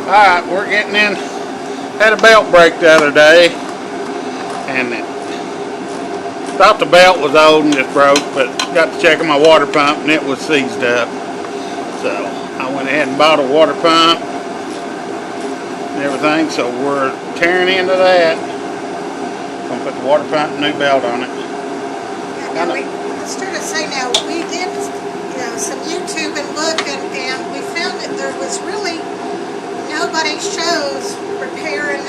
Alright, we're getting in. Had a belt break the other day, and thought the belt was old and just broke, but got to checking my water pump and it was seized up. So I went ahead and bought a water pump and everything, so we're tearing into that. Gonna put the water pump and new belt on it. Yeah, I started to say now, we did some YouTube and looking, and we found that there was really nobody shows repairing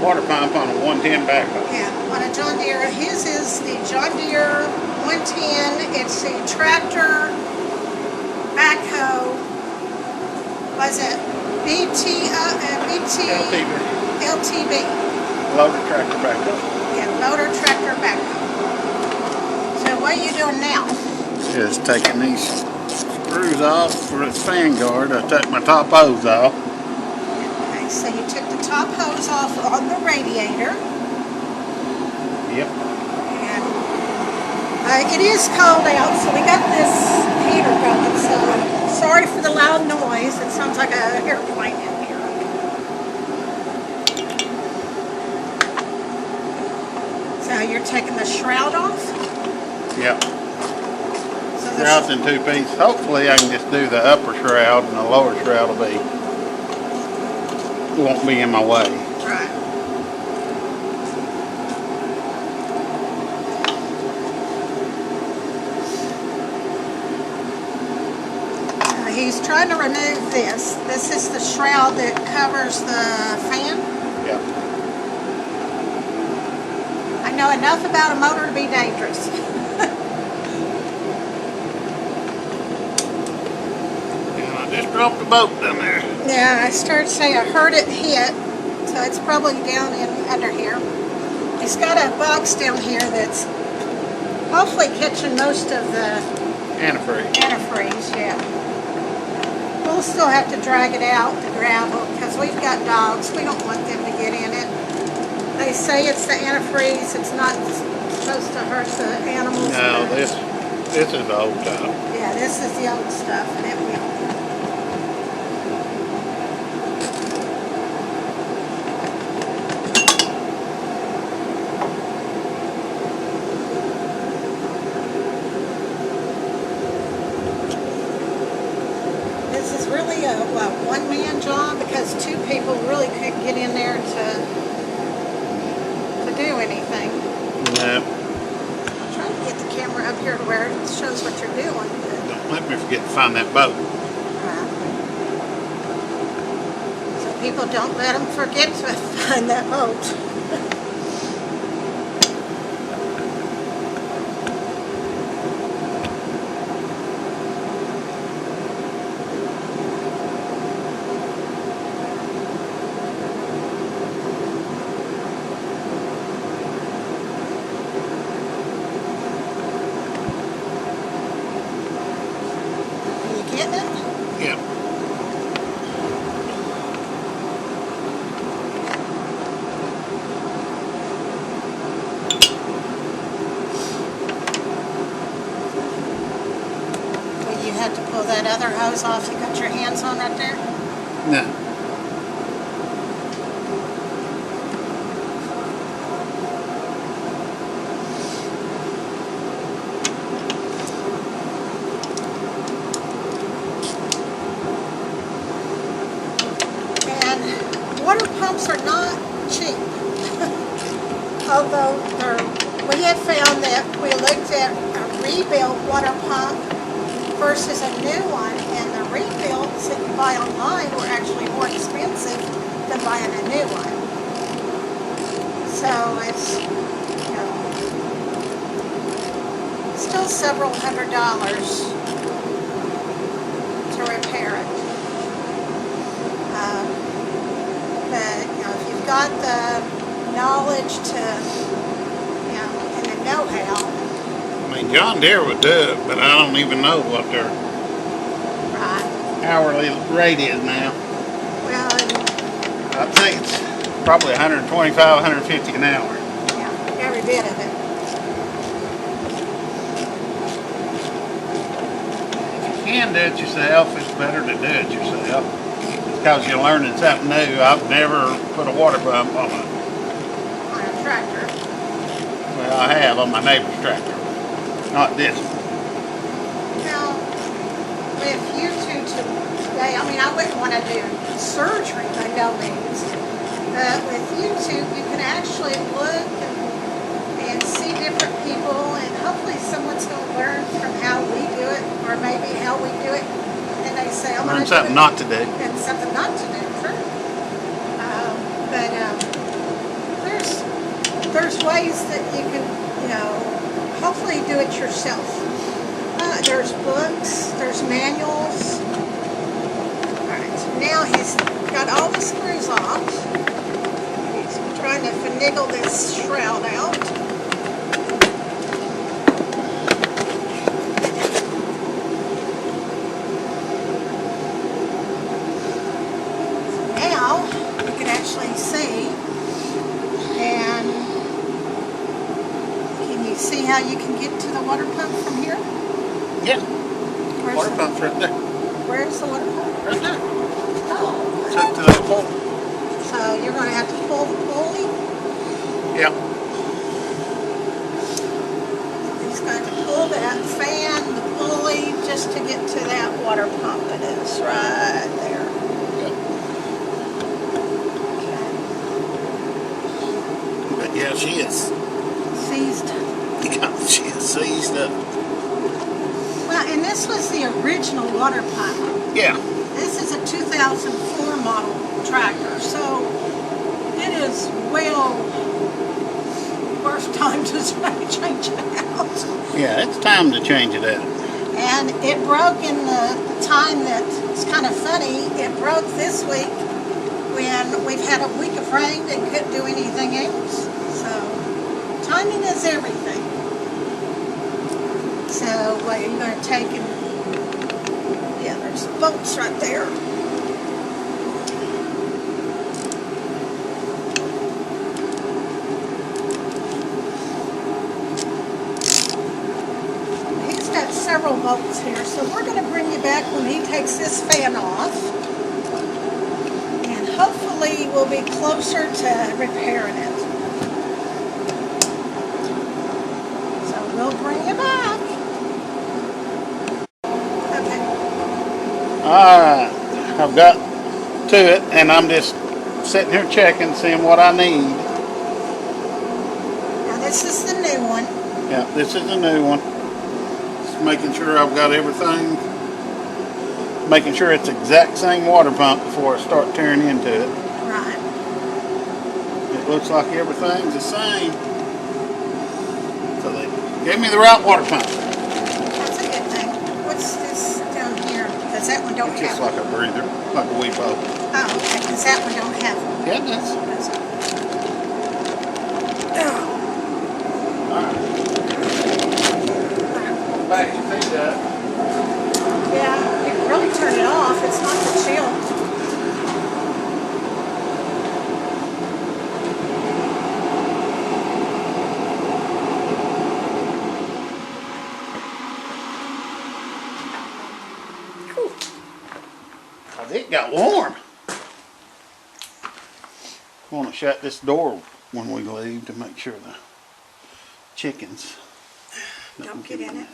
water pump on a 110 backhoe. Yeah, on a John Deere. His is the John Deere 110. It's the tractor backhoe. Was it LTB? Loader tractor backhoe. Yeah, loader tractor backhoe. So what are you doing now? Just taking these screws off for its fan guard. I took my top hose off. Okay, so you took the top hose off on the radiator. Yep. And it is cold out, so we got this heater going. So sorry for the loud noise. It sounds like an airplane in here. So you're taking the shroud off? Yep. Shroud's in two pieces. Hopefully I can just do the upper shroud and the lower shroud won't be in my way. Right. He's trying to remove this. This is the shroud that covers the fan. Yep. I know enough about a motor to be dangerous. Just dropped the boat down there. Yeah, I started saying I heard it hit, so it's probably down in under here. It's got a box down here that's hopefully catching most of the antifreeze, yeah. We'll still have to drag it out, the gravel, because we've got dogs. We don't want them to get in it. They say it's the antifreeze. It's not supposed to hurt the animals. No, this is the old stuff. Yeah, this is the old stuff, and it will. Really a one-man job because two people really couldn't get in there to do anything. No. I'm trying to get the camera up here to where it shows what you're doing. Don't let me forget to find that boat. So people don't let them forget to find that boat. Getting it? Yeah. Well, you had to pull that other hose off you got your hands on right there? No. Water pumps are not cheap. Although we had found that we looked at a rebuilt water pump versus a new one, and the rebuilds that you buy online were actually more expensive than buying a new one. So it's, still several $100s to repair it. But, if you've got the knowledge and the know-how. I mean, John Deere would do it, but I don't even know what their hourly rate is now. Well, I think it's probably 125, 150 an hour. Yeah, every bit of it. If you can do it yourself, it's better to do it yourself. because you're learning something new. I've never put a water pump on a tractor. Well, I have on my neighbor's tractor. Not this one. Now, with you two today, I mean, I wouldn't want to do surgery by no means, but with YouTube, you can actually look and see different people, and hopefully someone's going to learn from how we do it, or maybe how we do it, and they say, I'm Learn going to something not to do. and something not to do, sure. But there's ways that you can, hopefully do it yourself. There's books, there's manuals. Alright, so now he's got all the screws off. He's trying to finagle this shroud out. So now you can actually see, and can you see how you can get to the water pump from here? Yeah. Where's Water the- pump's right there. Where's the water pump? Right there. Oh. It's up to that pole. So you're going to have to pull the pulley. Yeah. He's going to pull that fan, the pulley, just to get to that water pump. It is right there. Yeah. Okay. But yeah, she is. Seized. Yeah, she is seized up. Well, and this was the original water pump. Yeah. This is a 2004 model tractor, so it is well worth time to change it out. Yeah, it's time to change it out. And it broke in the time that, it's kind of funny, it broke this week when we've had a week of rain and couldn't do anything else. So, timing is everything. So, what you're going to take and, yeah, there's the bolts right there. He's got several bolts here, so we're going to bring you back when he takes this fan off. And hopefully we'll be closer to repairing it. So we'll bring you back. Okay. Alright. I've got to it, and I'm just sitting here checking, seeing what I need. Now this is the new one. Yeah, this is the new one. Just making sure I've got everything. Making sure it's the exact same water pump before I start tearing into it. Right. It looks like everything's the same. So they gave me the right water pump. That's a good thing. What's this down here? Because that one don't It's have just like a breather, like a weepo. Oh, okay, because that one don't have one. Yeah, it does. Oh. Alright. Back your feet up. Yeah, you can really turn it off. It's not the chill. Whew. It got warm. I want to shut this door when we leave to make sure the chickens Don't get in it.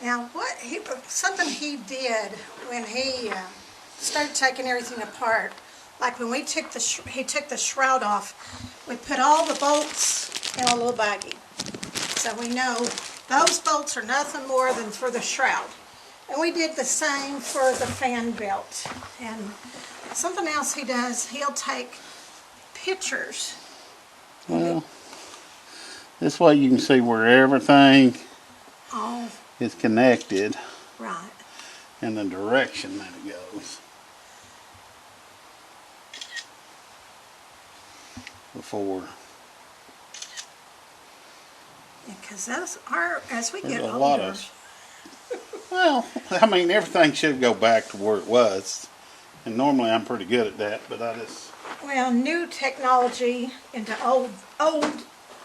Now, something he did when he started taking everything apart, like when he took the shroud off, we put all the bolts in a little baggie. So we know those bolts are nothing more than for the shroud. And we did the same for the fan belt. And something else he does, he'll take pictures. Well, this way you can see where everything Oh, is connected right. and the direction that it goes. Before Because those are, as we get there's a older, lot of, well, I mean everything should go back to where it was, and normally I'm pretty good at that, but I just well, new technology into old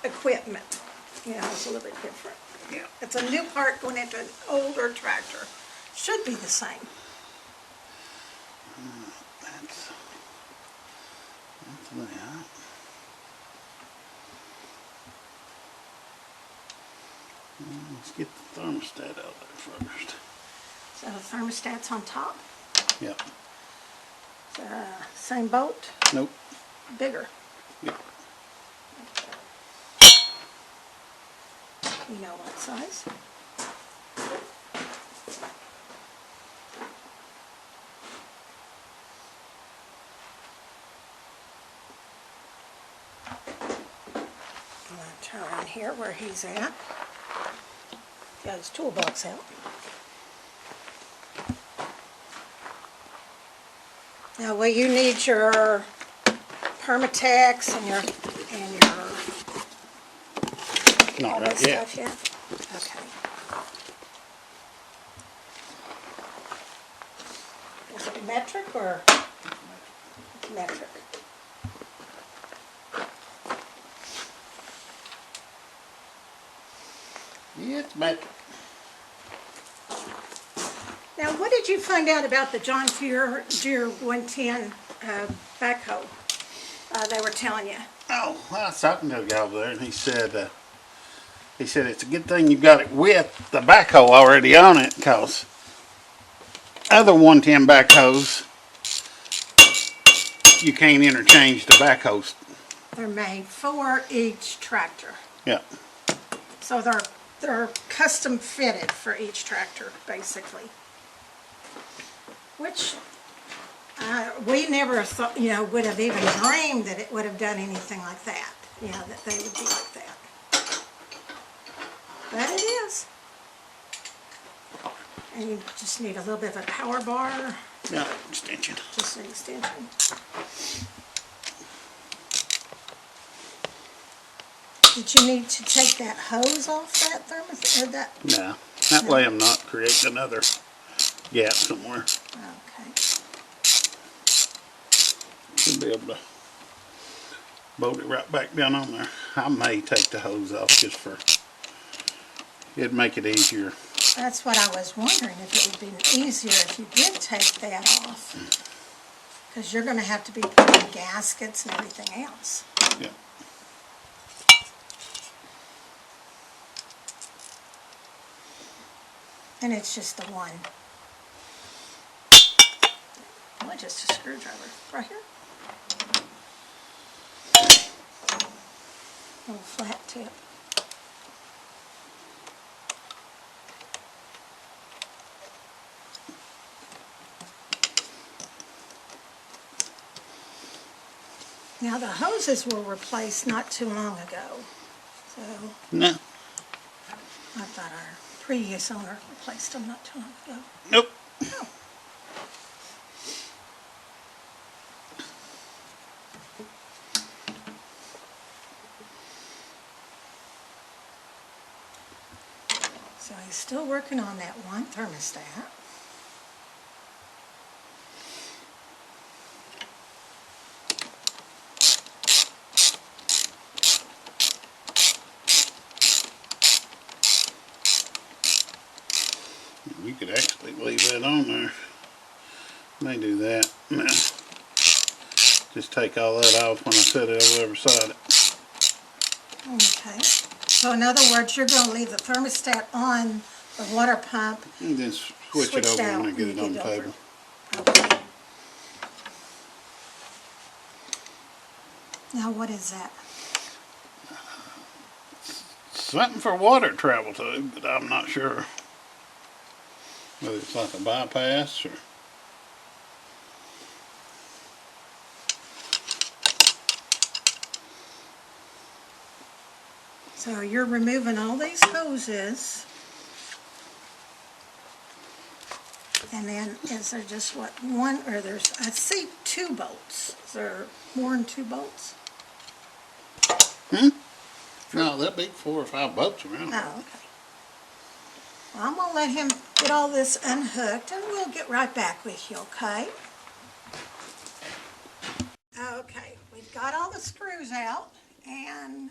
equipment, it's a little bit different. yeah. It's a new part going into an older tractor. Should be the same. That's that. Let's get the thermostat out there first. So the thermostat's on top. Yep. Same bolt, Nope. bigger. Yep. You know what size? I'm going to turn around here where he's at. Got his toolbox out. Now, will you need your Permatex and your Not all right that yet. stuff yet? Okay. Is it metric or metric? Yeah, it's metric. Now, what did you find out about the John Deere 110 backhoe? They were telling you. Oh, I was talking to a guy over there, and he said it's a good thing you got it with the backhoe already on it, because other 110 backhoes, you can't interchange the backhoes. They're made for each tractor. Yeah. So they're custom fitted for each tractor, basically. Which we never thought, would have even dreamed that it would have done anything like that. That they would be like that. But it is. And you just need a little bit of a power bar. Yeah, extension. Just an extension. Did you need to take that hose off that thermos? Or that? No, that way I'm not creating another gap somewhere. Okay. Should be able to bolt it right back down on there. I may take the hose off just for, it'd make it easier. That's what I was wondering, if it would be easier if you did take that off. Because you're going to have to be putting gaskets and everything else. Yeah. And it's just the one. Well, just a screwdriver. Right here. Little flat tip. Now the hoses were replaced not too long ago. So No. I thought our previous owner replaced them not too long ago. Nope. Oh. So he's still working on that one thermostat. We could actually leave that on there. May do that. No. Just take all that off when I set it over the other side. Okay. So in other words, you're going to leave the thermostat on the water pump. And then switch it over out when I get and it on get the over. table. Okay. Now what is that? Something for water to travel to, but I'm not sure whether it's like a bypass or. So you're removing all these hoses. And then is there just what, one, or there's, I see 2 bolts. Is there more than 2 bolts? No, there'll be 4 or 5 bolts around. Oh, okay. Well, I'm going to let him get all this unhooked and we'll get right back with you, okay? Okay, we've got all the screws out and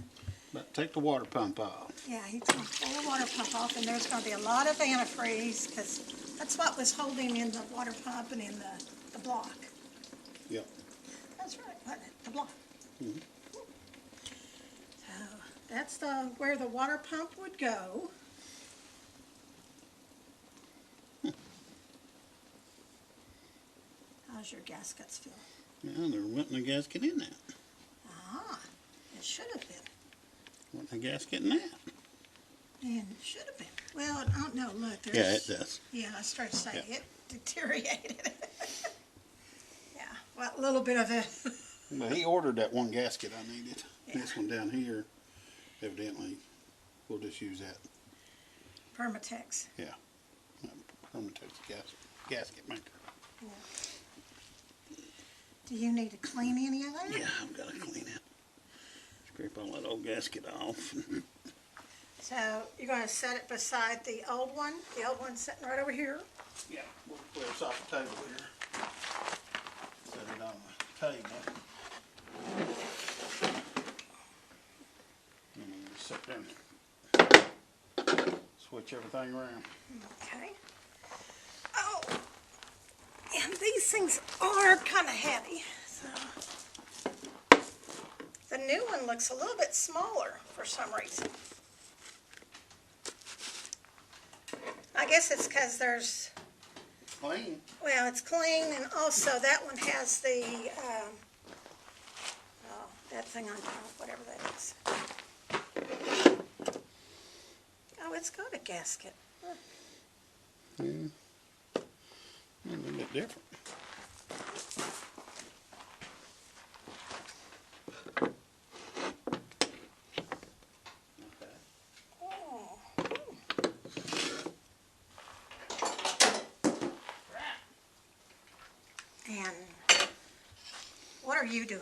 But take the water pump off. Yeah, he's going to pull the water pump off, and there's going to be a lot of antifreeze, because that's what was holding in the water pump and in the block. Yep. That's right, wasn't it? The block. Mm-hmm. So that's where the water pump would go. How's your gaskets feel? Well, there wasn't a gasket in that. Ah, it should have been. Wasn't a gasket in that. And it should have been. Well, I don't know. Look, there's... Yeah, it does. Yeah, I started to say Yeah. it deteriorated. Yeah, well, a little bit of it. But he ordered that one gasket I needed. Yeah. This one down here, evidently, we'll just use that. Permatex. Yeah. Permatex gasket maker. Yeah. Do you need to clean any of that? Yeah, I've got to clean it. Scrape all that old gasket off. So you're going to set it beside the old one? The old one's sitting right over here? Yeah, we'll clear this off the table here. Set it on the table. And then just sit there and switch everything around. Okay. Oh, and these things are kind of heavy. So the new one looks a little bit smaller for some reason. I guess it's because there's, Clean. well, it's clean, and also that one has the, that thing on top, whatever that is. Oh, it's got a gasket. Huh. Yeah. A little bit different. Oh. And what are you doing?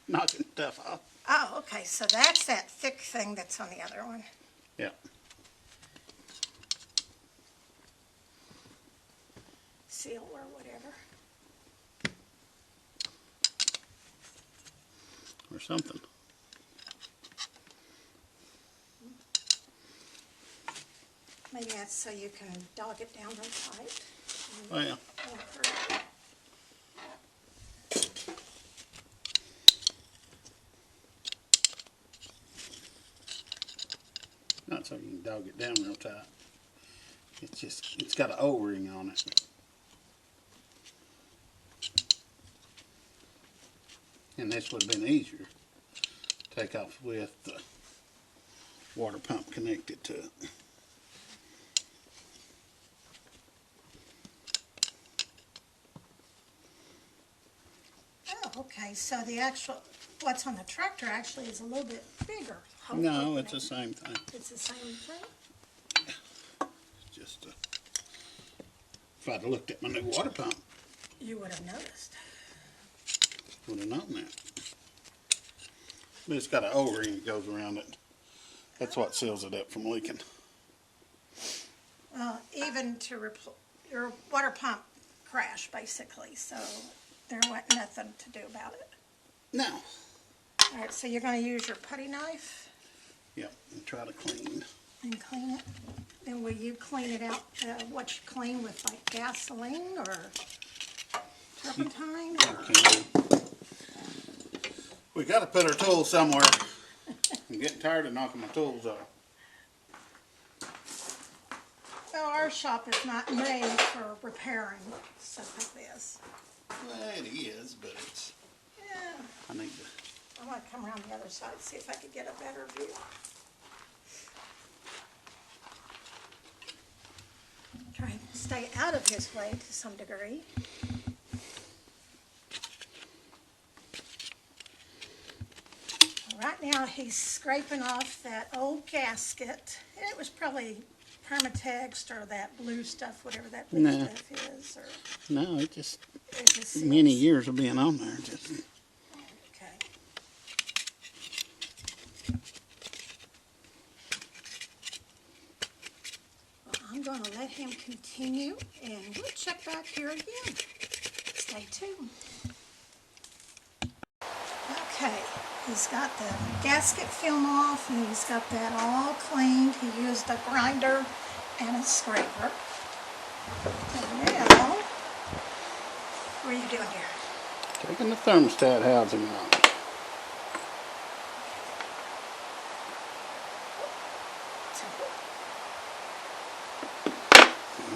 Knocking stuff off. Oh, okay, so that's that thick thing that's on the other one. Yeah. Seal or whatever. Or something. Maybe that's so you can dog it down real tight. Oh yeah. Won't hurt. Not so you can dog it down real tight. It's got an O-ring on it. And this would have been easier. Take off with the water pump connected to it. Oh, okay, so the actual, what's on the tractor actually is a little bit bigger. No, hopefully, it's the same thing. It's the same thing? It's just if I'd have looked at my new water pump, You would have noticed. would have known that. But it's got an O-ring that goes around it. That's what seals it up from leaking. Well, even to your water pump crashed, basically, so there wasn't nothing to do about it. No. All right, so you're going to use your putty knife Yep, and try to clean. and clean it. Then will you clean it out, what you clean with, like gasoline or turpentine? Or? We got to put our tools somewhere. I'm getting tired of knocking my tools off. Well, our shop is not made for repairing stuff like this. Well, it is, but it's. Yeah. I need to. I want to come around the other side and see if I could get a better view. Try and stay out of his way to some degree. Right now he's scraping off that old gasket. It was probably Permatex or that blue stuff, whatever that blue Nah. stuff is. Or No, it just. it just seals. Many years of being on there. Just. Okay. Well, I'm going to let him continue, and we'll check back here again. Stay tuned. Okay, He's got the gasket film off and he's got that all cleaned. He used a grinder and a scraper. And now, what are you doing here? Taking the thermostat housing off.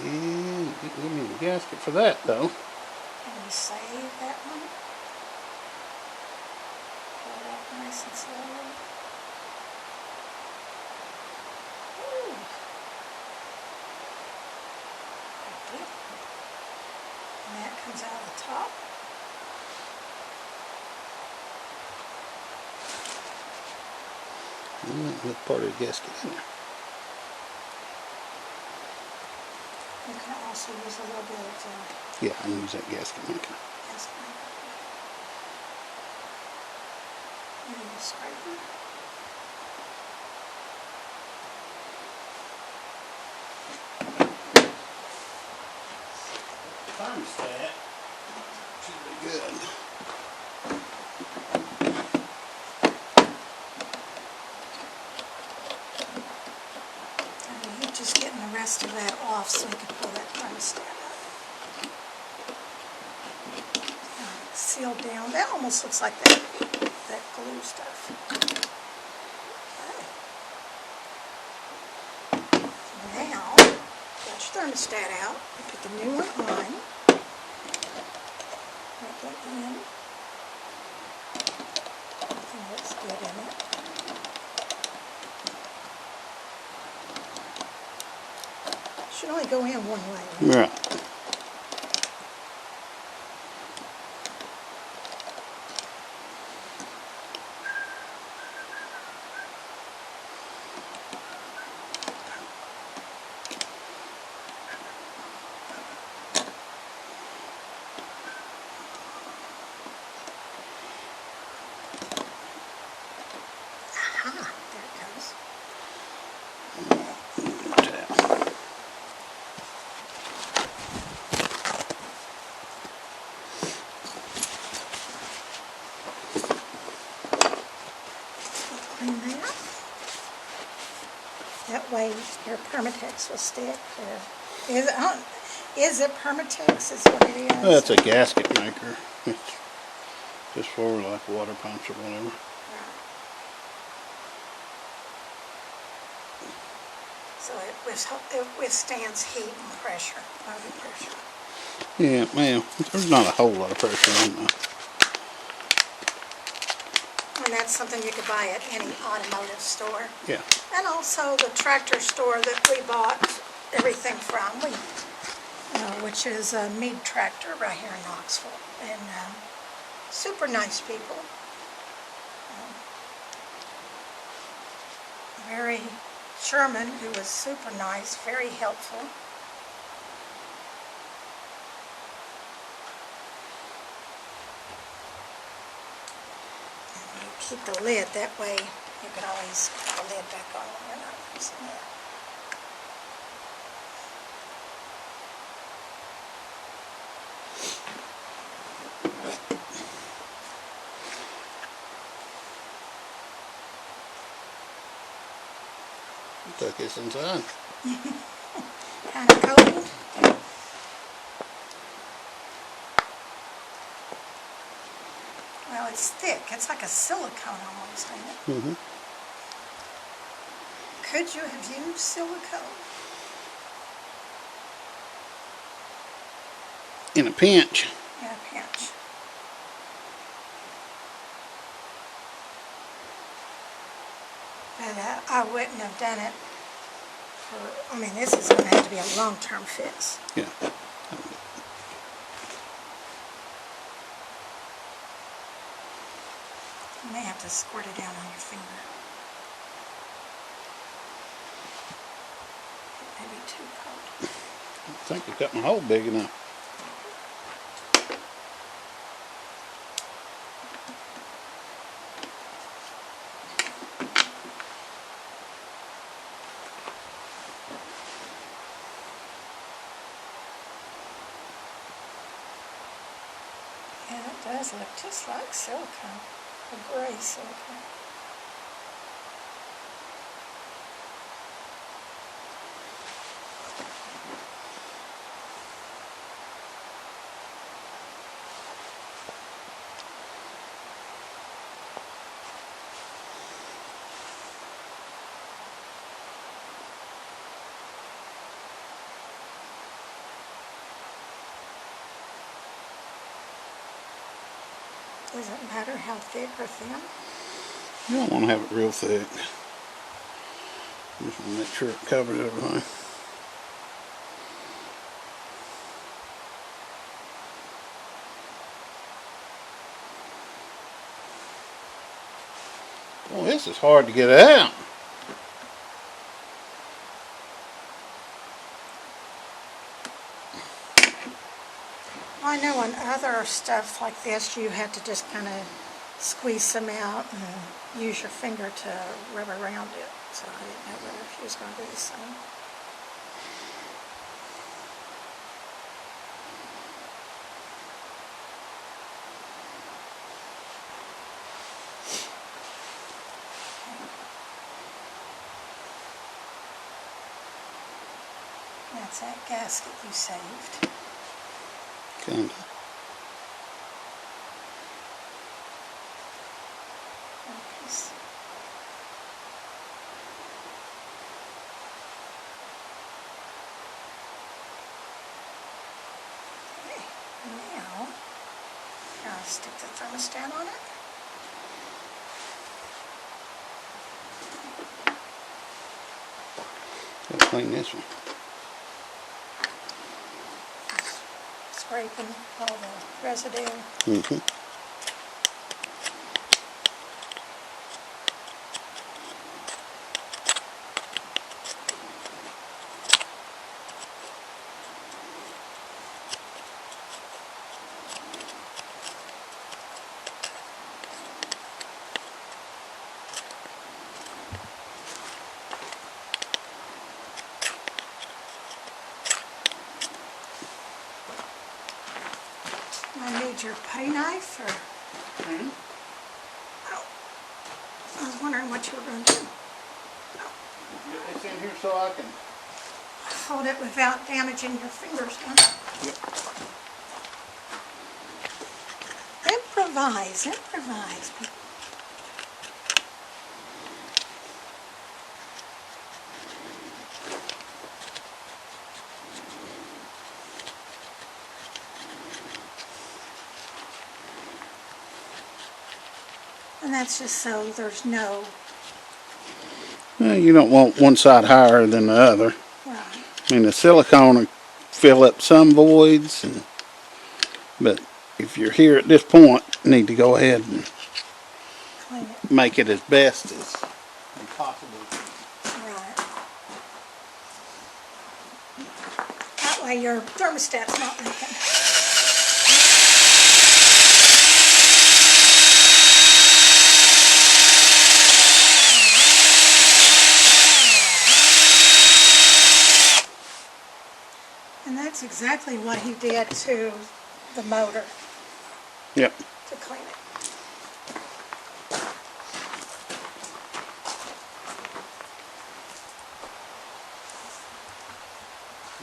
And give me the gasket for that though. Can we save that one? Pull it up nice and slowly. Ooh. Like that. And that comes out of the top. With part of the gasket in there. You can also use a little bit of Yeah, I can use that gasket maker. gasket. And the scraper. Thermostat should be good. And you're just getting the rest of that off so you can pull that thermostat up. Sealed down. That almost looks like that glue stuff. Okay. Now, got your thermostat out. Put the new one on. Put that in. Everything looks good in it. Should only go in one way. Right. Aha, there it goes. Clean that. That way your Permatex will stick. Is it Permatex is what it is? Well, it's a gasket maker. It's just for like water pumps or whatever. So it withstands heat and pressure, body pressure. Yeah, well, there's not a whole lot of pressure on that. And that's something you could buy at any automotive store. Yeah. And also the tractor store that we bought everything from, which is Mead Tractor right here in Knoxville. And super nice people. Very Sherman, who was super nice, very helpful. And you keep the lid, that way you can always put the lid back on when you're not using it. Tuck this inside. Kind of cold. Well, it's thick. It's like a silicone almost, ain't it? Mm-hmm. Could you have used silicone? In a pinch. In a pinch. But I wouldn't have done it for, I mean, this is going to have to be a long-term fix. Yeah. You may have to squirt it down on your finger. It may be too cold. I think I cut my hole big enough. Yeah, it does look just like silicone. A gray silicone. Doesn't matter how thick or thin. You don't want to have it real thick. Just want to make sure it covers everything. Well, this is hard to get out. I know on other stuff like this, you had to just kind of squeeze them out and use your finger to rub around it. So I didn't know whether she was going to do the same. That's that gasket you saved. Kinda. Focus. Okay, now I'll stick the thermostat on it. Let's clean this one. Scraping all the residue. Mm-hmm. I need your putty knife, or oh, I was wondering what you were going to do. Get this in here so I can. Hold it without damaging your fingers, huh? Yep. Improvise, improvise. And that's just so there's no, Well, you don't want one side higher than the other. right, I mean, the silicone will fill up some voids, but if you're here at this point, you need to go ahead and clean it, make it as best as you possibly can. right. That way your thermostat's not leaking. And that's exactly what he did to the motor, Yep. to clean it.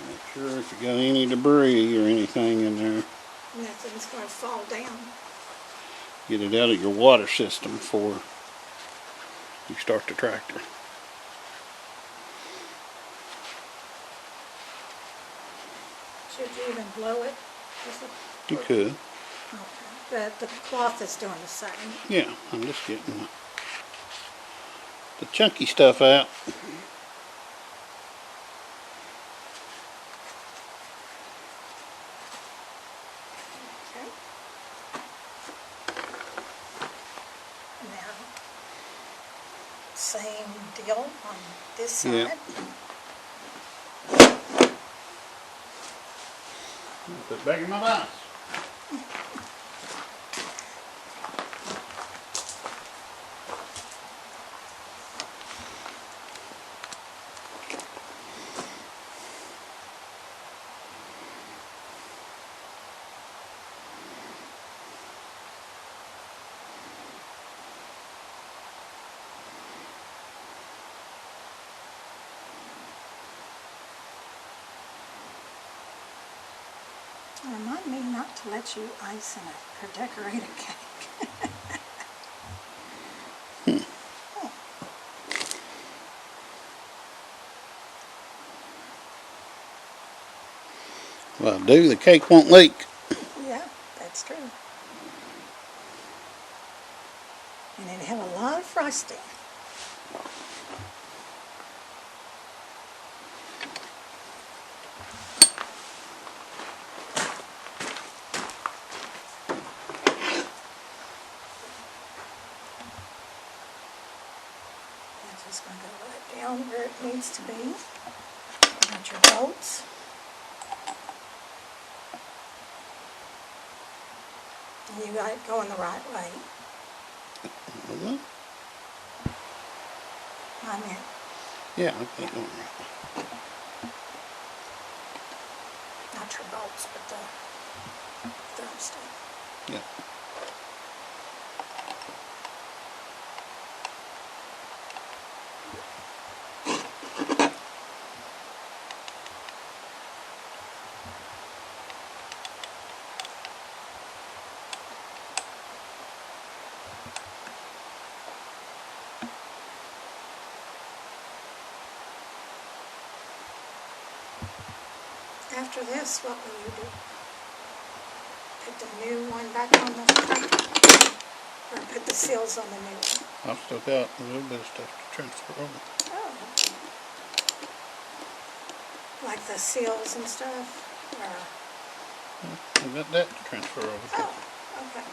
Make sure if you got any debris or anything in there, Nothing's going to fall down. get it out of your water system before you start the tractor. Should you even blow it? You could. Okay. But the cloth is doing the same. Yeah, I'm just getting the chunky stuff out. Okay. Now, same deal on this side. Yeah. Put it back in my vise. Remind me not to let you ice in or decorate a cake. Well, the cake won't leak. Yeah, that's true. And it'll have a lot of frosting. I'm just going to go right down where it needs to be. Got your bolts. And you got it going the right way. I mean, Yeah, I think it went right. not your bolts, but the thermostat. Yeah. After this, what will you do? Put the new one back on the tractor? Or put the seals on the new one? I've still got a little bit of stuff to transfer over. Oh. Like the seals and stuff? Or? I've got that to transfer over. Oh, okay.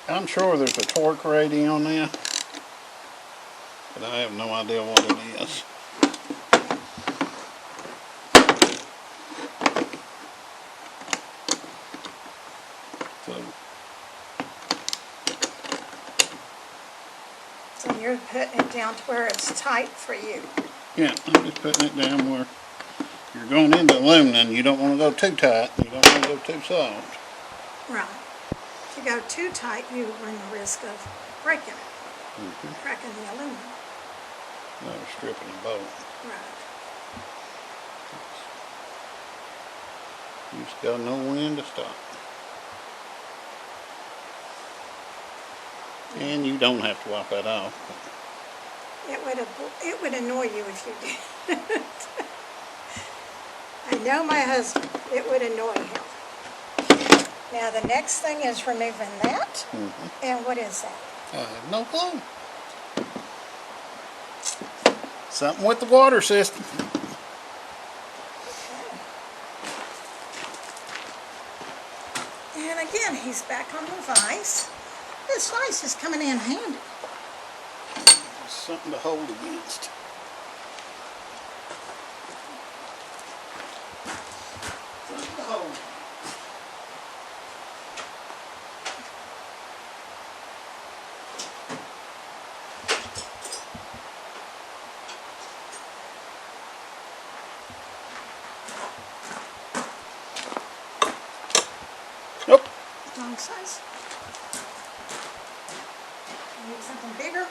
I'm sure there's a torque rating on there, but I have no idea what it is. So you're putting it down to where it's tight for you. Yeah, I'm just putting it down where you're going into aluminum. You don't want to go too tight. You don't want to go too soft. Right. If you go too tight, you run the risk of breaking it, cracking the aluminum. No, stripping the bolt. Right. You just got to know when to stop. And you don't have to wipe that off. It would annoy you if you did. I know my husband. It would annoy him. Now the next thing is removing that. And what is that? I have no clue. Something with the water system. Okay. And again, he's back on the vise. This vise is coming in handy. Something to hold against. Something to hold. Nope. Wrong size. Need something bigger?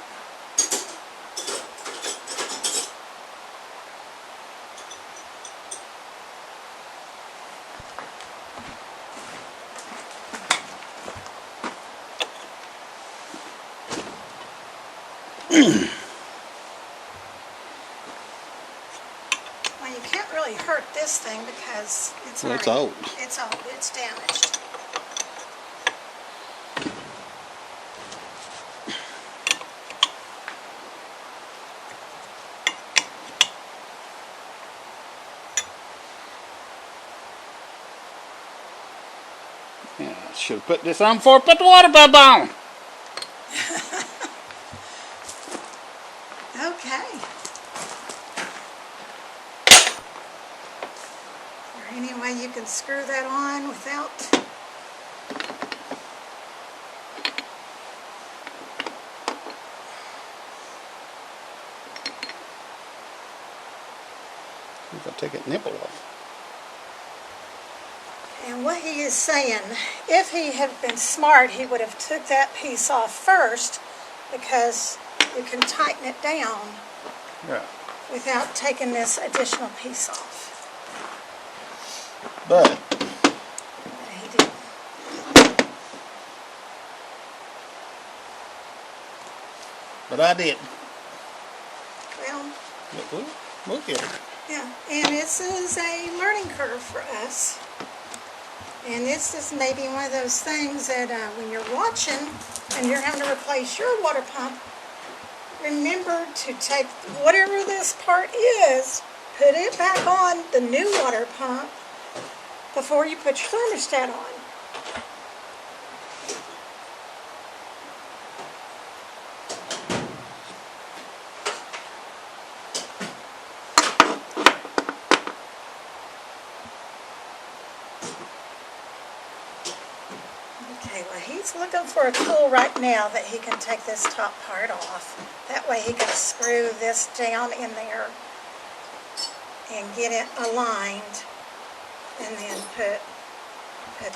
Well, you can't really hurt this thing because it's Well, it's already- old. It's old. It's damaged. Yeah, I should have put this on before I put the water pump on. Okay. Is there any way you can screw that on without... If I take that nipple off. And what he is saying, if he had been smart, he would have took that piece off first because you can tighten it down Yeah. without taking this additional piece off. But He did. I didn't. Well, We'll get it. yeah, and this is a learning curve for us. And this is maybe one of those things that when you're watching and you're having to replace your water pump, remember to take whatever this part is, put it back on the new water pump before you put your thermostat on. Okay, well he's looking for a tool right now that he can take this top part off. That way he can screw this down in there and get it aligned and then put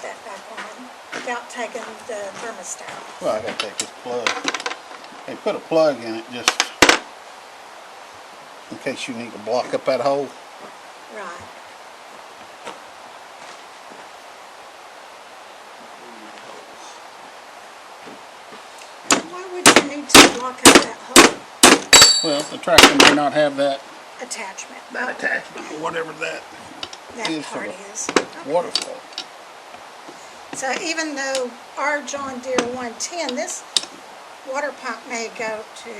that back on without taking the thermostat. Well, I gotta take this plug. Hey, put a plug in it just in case you need to block up that hole. Right. Why would you need to block up that hole? Well, the tractor may not have that Attachment. attachment or whatever that That is part for is. the water flow. So even though our John Deere 110, this water pump may go to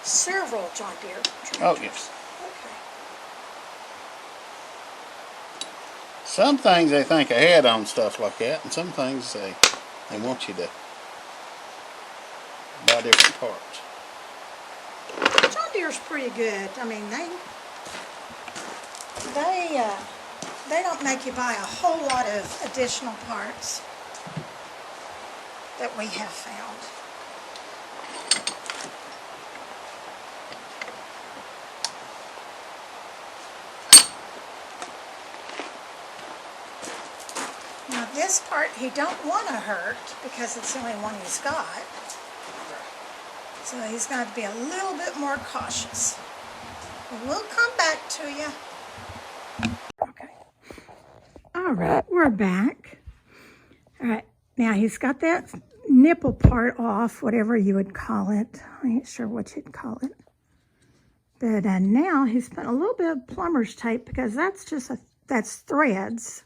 several John Deere tractors. Oh, yes. Okay. Some things they think ahead on stuff like that, and some things they want you to buy different parts. John Deere's pretty good. I mean, they don't make you buy a whole lot of additional parts that we have found. Now this part he don't want to hurt because it's the only one he's got. So he's got to be a little bit more cautious. But we'll come back to you. Okay. All right, we're back. All right, now he's got that nipple part off, whatever you would call it. I ain't sure what you'd call it. But now he's putting a little bit of plumber's tape because that's that's threads.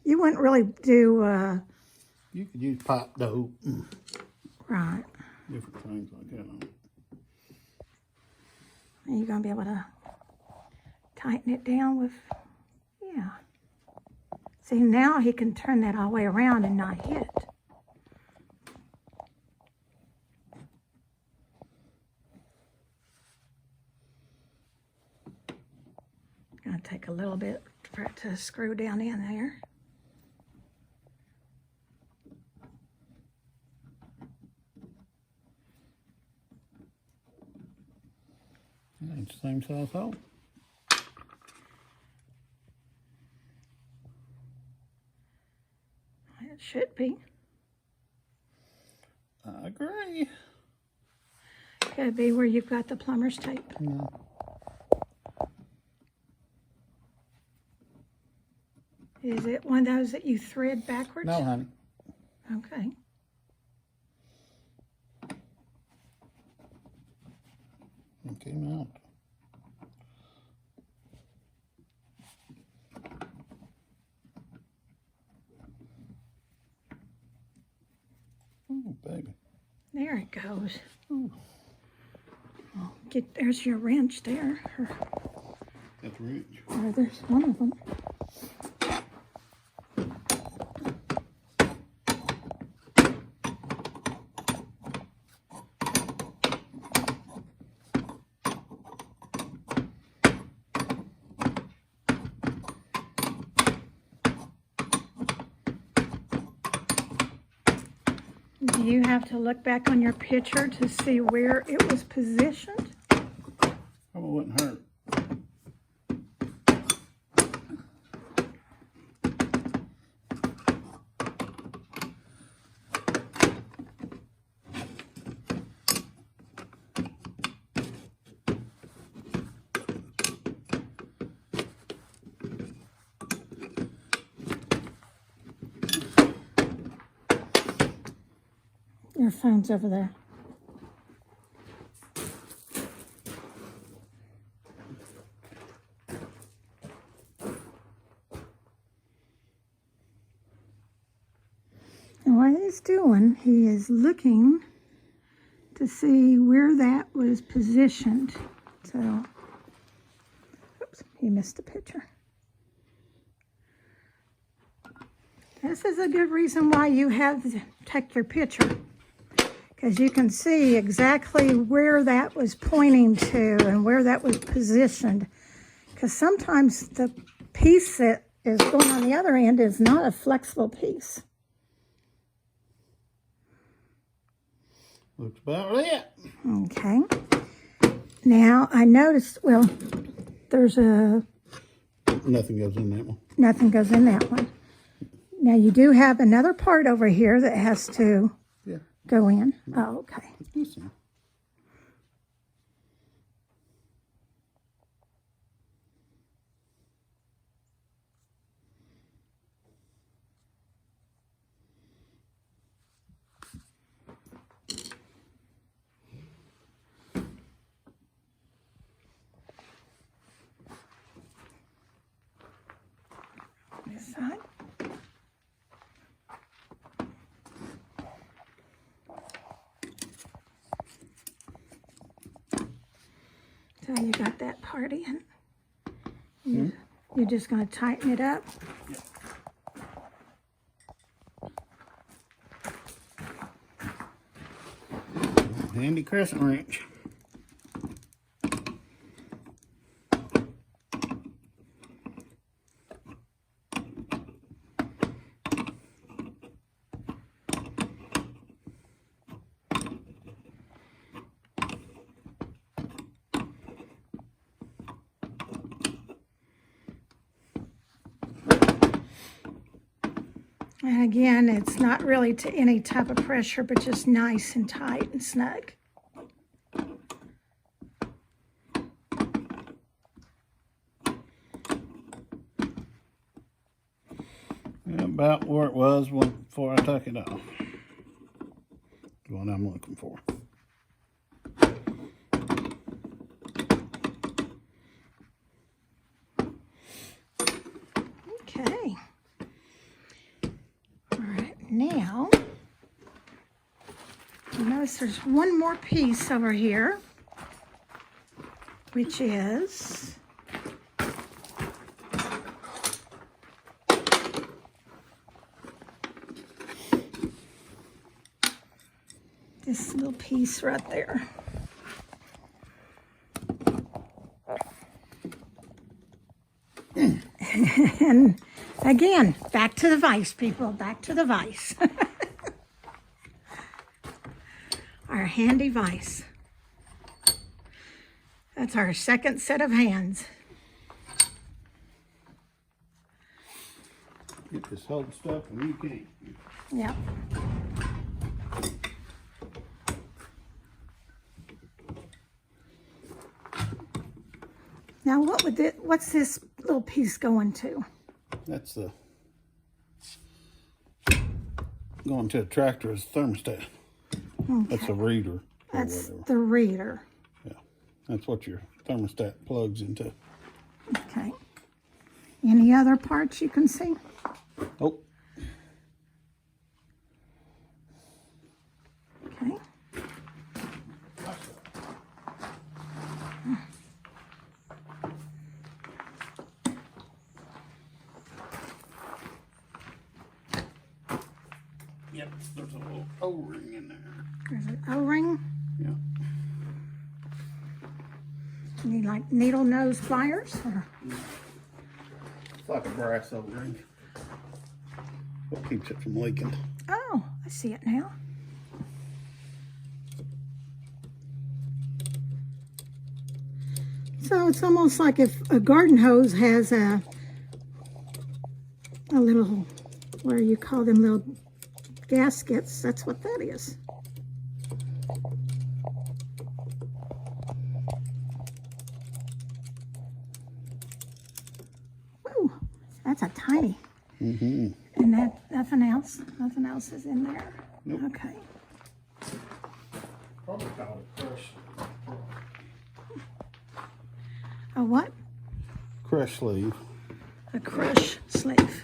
You wouldn't really do... You could use pipe dope. Right. Different things like that on it. Are you going to be able to tighten it down with... Yeah. See, now he can turn that all the way around and not hit. Gonna take a little bit for it to screw down in there. It's the same size hole. It should be. I agree. Could be where you've got the plumber's tape. Yeah. Is it one of those that you thread backwards? No, honey. Okay. Okay, mount. Oh, baby. There it goes. Ooh. Well, there's your wrench there. That's rich. Or there's one of them. Do you have to look back on your picture to see where it was positioned? Probably wouldn't hurt. Your phone's over there. And what he's doing, he is looking to see where that was positioned. So, oops, he missed a picture. This is a good reason why you have to take your picture, because you can see exactly where that was pointing to and where that was positioned. Because sometimes the piece that is going on the other end is not a flexible piece. Looks about it. Okay. Now I noticed, well, there's a... Nothing goes in that one. Nothing goes in that one. Now you do have another part over here that has to go in. Oh, okay. Listen. This side. So you got that part in. You're just going to tighten it up. Handy crescent wrench. And again, it's not really to any type of pressure, but just nice and tight and snug. About where it was before I took it off. The one I'm looking for. Okay. All right, now, you notice there's one more piece over here, which is this little piece right there. And again, back to the vise, people, back to the vise. Our handy vise. That's our second set of hands. Get this whole stuff and you can't. Yep. Now, what's this little piece going to? That's the going to a tractor as a thermostat. Okay. That's a reader. That's whatever. the reader. Yeah, that's what your thermostat plugs into. Okay. Any other parts you can see? Oh, Okay. yep. There's a little O-ring in there. There's an O-ring. Yeah. You need like needle nose pliers? Or? It's like a brass O-ring. What keeps it from leaking? Oh, I see it now. So it's almost like if a garden hose has a little, what do you call them, little gaskets? That's what that is. Woo, that's a tiny. Mm-hmm. And that, nothing else is in there? Nope. Okay. Probably call it crush. A what? Crush sleeve. A crush sleeve.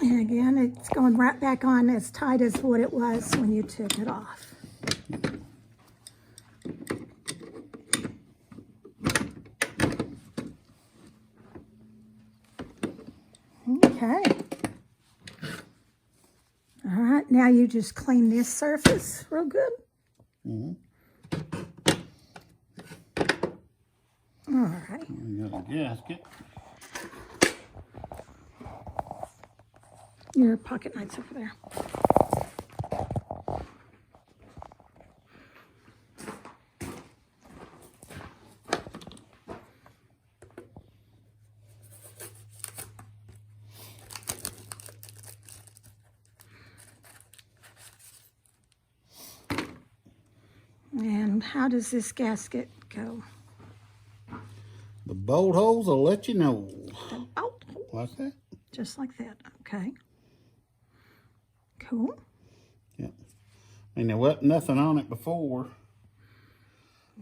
And again, it's going right back on as tight as what it was when you took it off. Okay. All right, now you just clean this surface real good. All right. We got a gasket. Your pocket knife's over there. And how does this gasket go? The bolt holes will let you know. The bolt hole. Like that? Just like that. Okay. Cool. Yeah. I mean, there wasn't nothing on it before.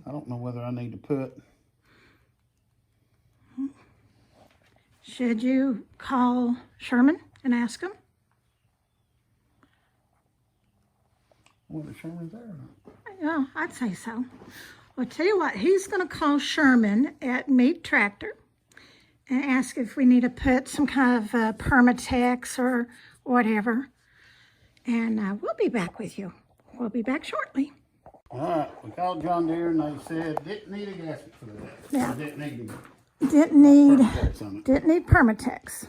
I don't know whether I need to put. Should you call Sherman and ask him? Whether Sherman's there or not. Yeah, I'd say so. Well, tell you what, he's going to call Sherman at Meat Tractor and ask if we need to put some kind of Permatex or whatever. And we'll be back with you. We'll be back shortly. All right, we called John Deere and they said didn't need a gasket for that. Yeah. Didn't need Didn't need Permatex on it. Permatex.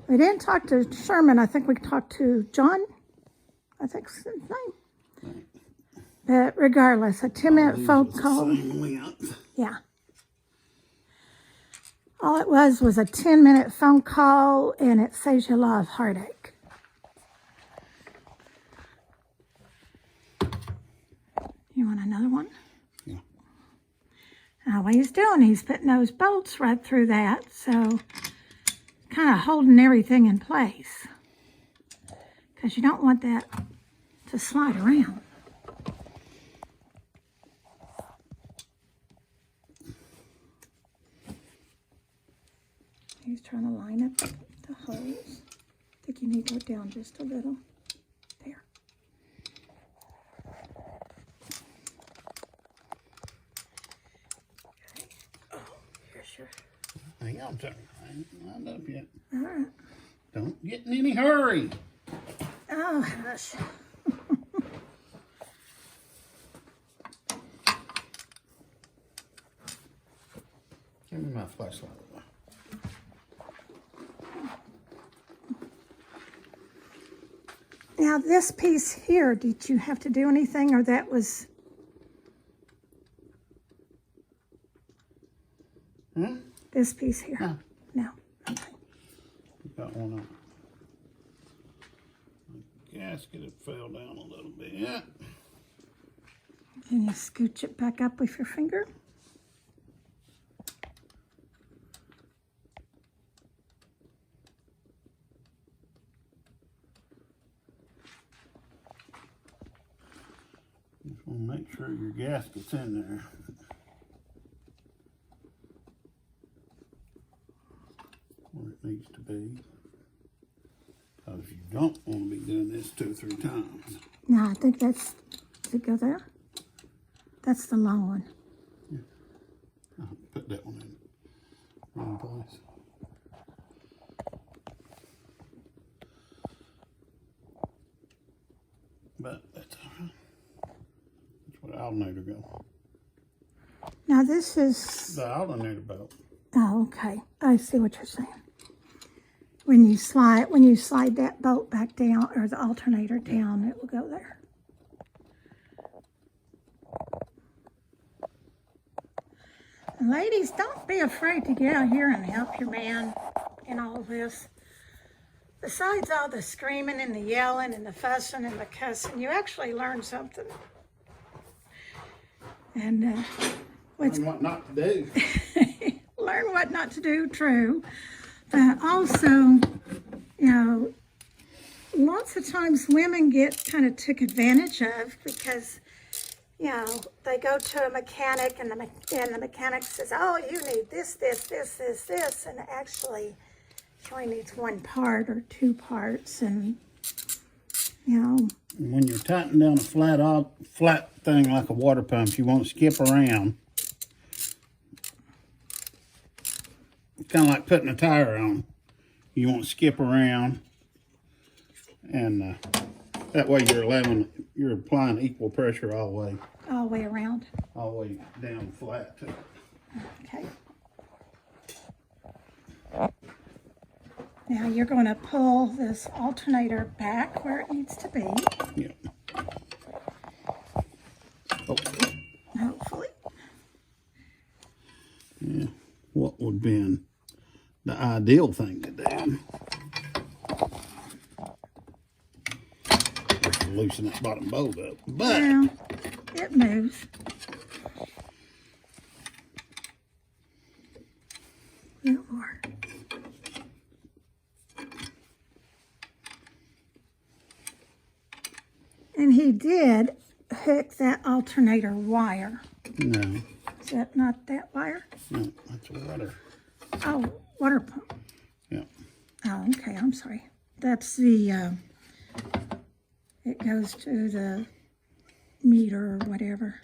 We didn't talk to Sherman. I think we talked to John. I think's his name. But regardless, a 10-minute phone call. Yeah. All it was a 10-minute phone call, and it saves you a lot of heartache. You want another one? Yeah. Now, what he's doing, he's putting those bolts right through that, so kind of holding everything in place. Because you don't want that to slide around. He's trying to line up the holes. I think you need to go down just a little. There. Okay. Oh, here's your... Hang on, sir. I ain't lined up yet. All right. Don't get in any hurry. Oh, hush. Give me my flashlight. Now, this piece here, did you have to do anything, or that was... This piece here? No. No. Okay. Got one on. The gasket had fell down a little bit. Yeah. Can you scooch it back up with your finger? Just want to make sure your gasket's in there. Where it needs to be. Because you don't want to be doing this 2 or 3 times. No, I think that's... Does it go there? That's the long one. Yeah. I'll put that one in wrong place. But that's all right. That's where the alternator goes. Now this is... The alternator belt. Oh, okay. I see what you're saying. When you slide that bolt back down, or the alternator down, it will go there. And ladies, don't be afraid to get out here and help your man in all this. besides all the screaming and the yelling and the fussing and the cussing, you actually learn something. And Learn what not to do. learn what not to do, true. But also, you know, lots of times women get kind of took advantage of because, you know, they go to a mechanic and the mechanic says, oh, you need this, and actually she only needs one part or two parts, and, you know. When you're tightening down a flat thing like a water pump, you won't skip around. It's kind of like putting a tire on. You won't skip around, and that way you're applying equal pressure all All the way around. the way down flat. Okay. Now you're going to pull this alternator back where it needs to be. Yeah. Hopefully. Yeah. What would be the ideal thing to do? Just to loosen that bottom bolt up, but Well, it moves. Little more. And he did hook that alternator wire. no, Is that not that wire? no, that's water. Oh, water pump. Yeah. Oh, okay, I'm sorry. That's the, it goes to the meter or whatever.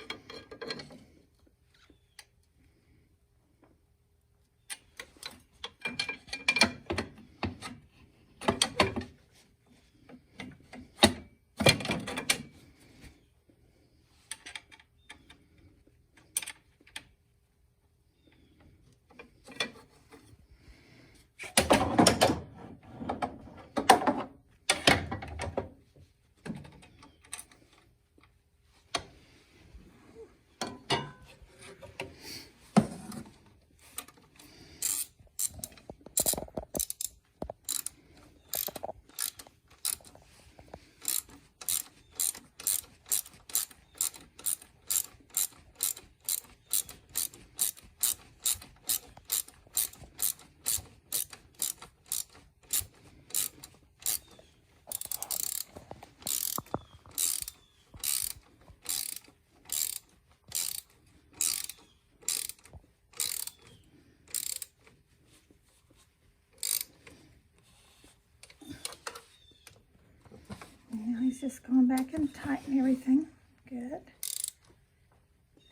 Now he's just going back and tighten everything. Good.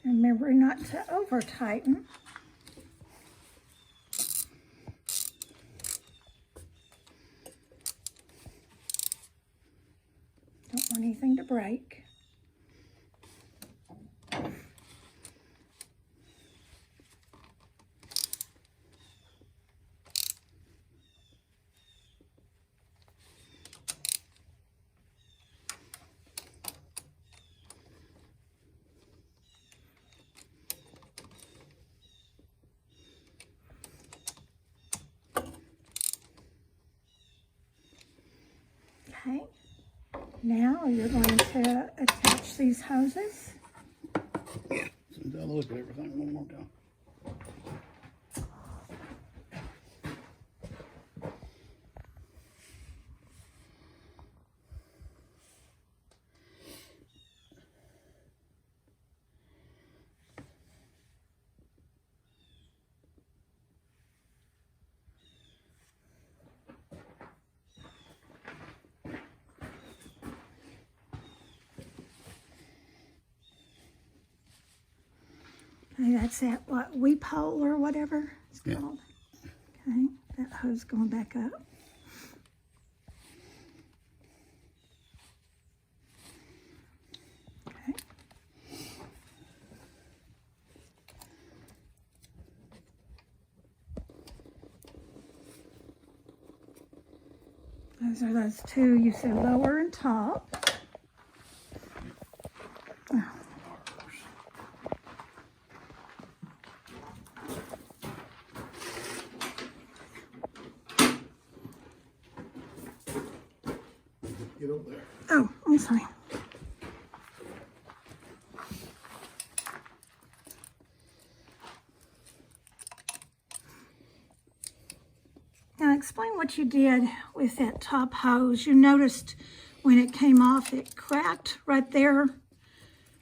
Remember not to over tighten. Don't want anything to break. Okay, now you're going to attach these hoses. Yeah. So I'll look at everything one more time. Okay, that's that, what, weep hole or whatever it's Yeah. called. Okay, that hose going back up. Okay. Those are those two, you said lower and top. get over there. Oh, I'm sorry. Now explain what you did with that top hose. You noticed when it came off, it cracked right there.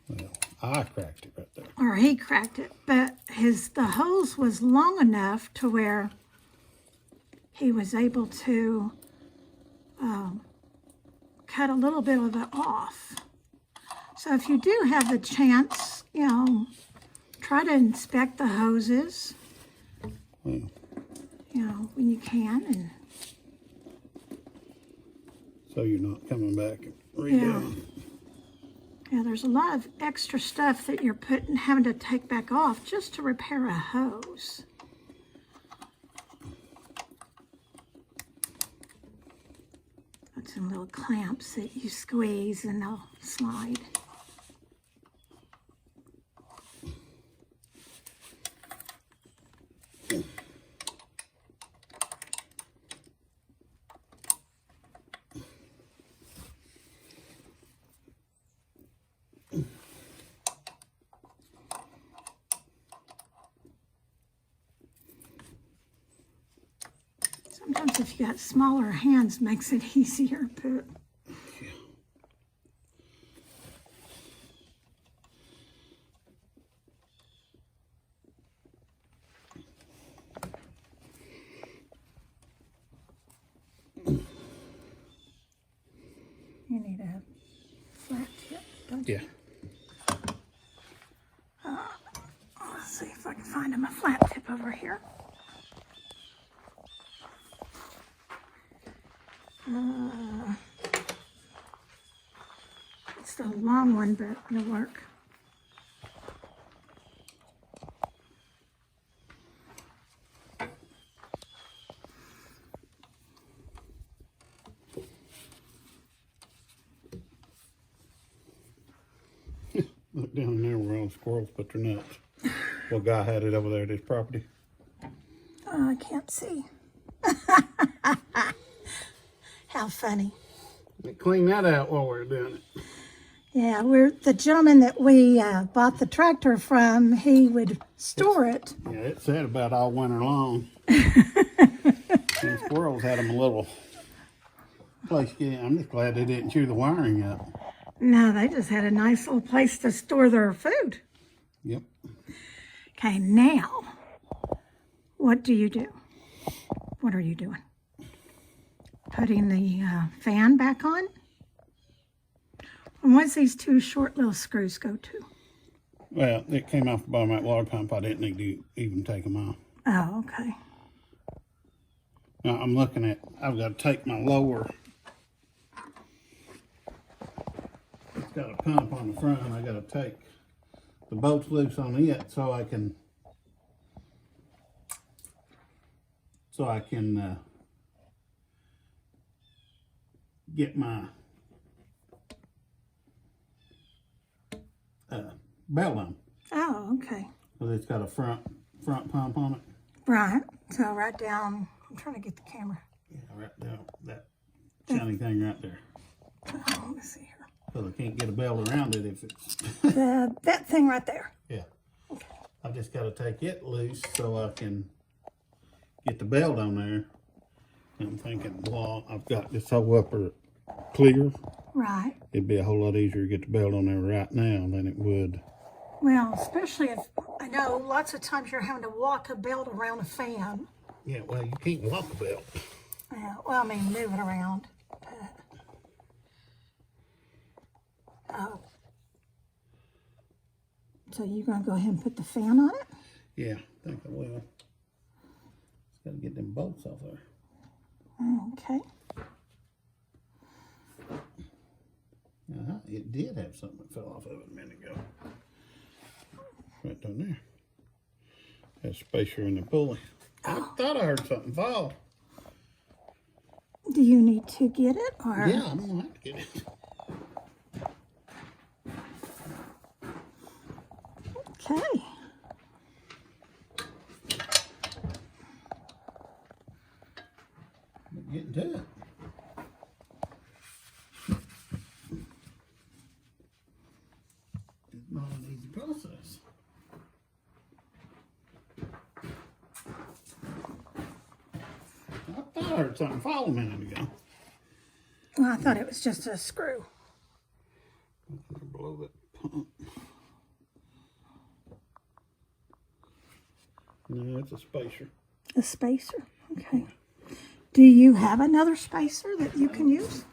Well, I cracked it right there. Or he cracked it, but the hose was long enough to where he was able to cut a little bit of it off. So if you do have the chance, you know, try to inspect the hoses, Well, you know, when you can. And so you're not coming back and redoing. yeah, there's a lot of extra stuff that you're having to take back off just to repair a hose. Got some little clamps that you squeeze and they'll slide. Sometimes if you got smaller hands, makes it easier, but you need a flat tip, don't you? Yeah. Let's see if I can find him a flat tip over here. It's a long one, but it'll work. Look down there where all the squirrels put their nuts. What guy had it over there at his property? Oh, I can't see. How funny. Clean that out while we're doing it. Yeah, the gentleman that we bought the tractor from, he would store it. Yeah, it said about all winter long. The squirrels had them a little place to get in. I'm just glad they didn't chew the wiring up. No, they just had a nice little place to store their food. Yep. Okay, now, what do you do? What are you doing? Putting the fan back on? And what's these two short little screws go to? Well, it came off the bottom of that water pump. I didn't need to even take them off. Oh, okay. Now I'm looking at, I've got to take my lower. It's got a pump on the front and I got to take the bolts loose on it so I can get my belt on. Oh, okay. Because it's got a front pump on it. Right. So right down, I'm trying to get the camera. Yeah, right down that shiny thing right there. Oh, let me see here. So they can't get a belt around it if it's... That thing right there. Yeah. Okay. I've just got to take it loose so I can get the belt on there. And I'm thinking, well, I've got this whole upper clear. Right. It'd be a whole lot easier to get the belt on there right now than it would. Well, especially if, I know lots of times you're having to walk a belt around a fan. Yeah, well, you can't walk a belt. Well, I mean, move it around. Oh. So you're going to go ahead and put the fan on it? Yeah, I think I will. Just got to get them bolts off there. Okay. It did have something that fell off of it a minute ago. Right down there. Had a spacer in the pulley. I thought I heard something fall. Do you need to get it? Or? Yeah, I'm going to have to get it. Okay. Getting to it. I heard something fall a minute ago. Well, I thought it was just a screw. Below that pump. No, it's a spacer. A spacer, okay. Do you have another spacer that you can use?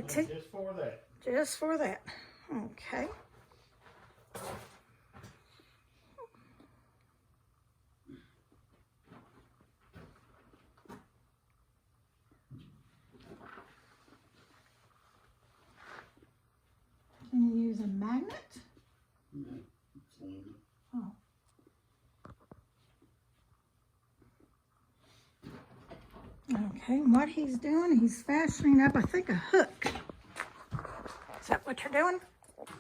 Just for that. Just for that, okay. Can you use a magnet? No, it's aluminum. Oh. Okay, what he's doing, he's fashioning up, I think, a hook. Is that what you're doing?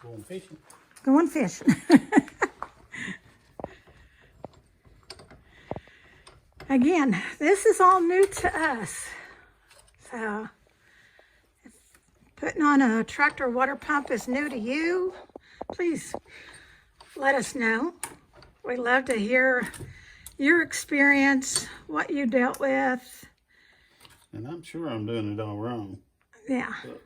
Going fishing. Going fishing. Again, this is all new to us. So, if putting on a tractor water pump is new to you, please let us know. We'd love to hear your experience, what you dealt with. And I'm sure I'm doing it all wrong. Yeah. But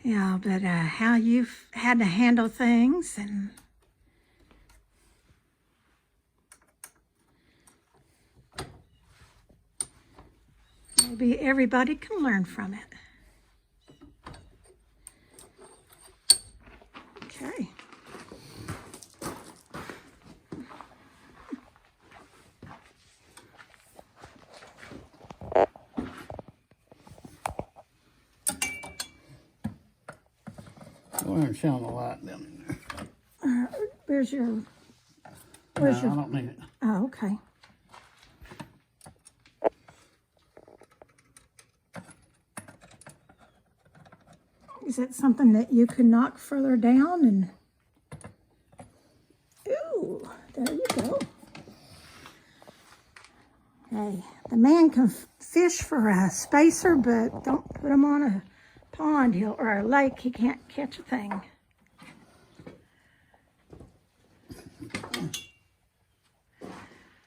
Yeah, but how you've had to handle things, and maybe everybody can learn from it. Okay. Where's shine a light down in there? Where's your? No, Where's I your? don't need it. Oh, okay. Is it something that you could knock further down and? Ooh, there you go. Hey, the man can fish for a spacer, but don't put him on a pond or a lake. He can't catch a thing.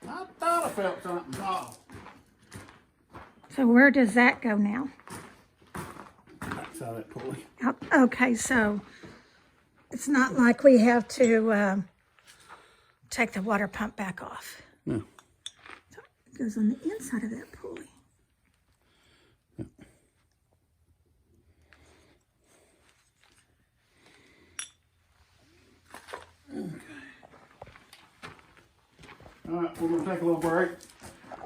I thought I felt something fall. So where does that go now? Backside that pulley. Okay, so it's not like we have to take the water pump back off. No. So it goes on the inside of that pulley. Yep. Okay. All right, we're going to take a little break.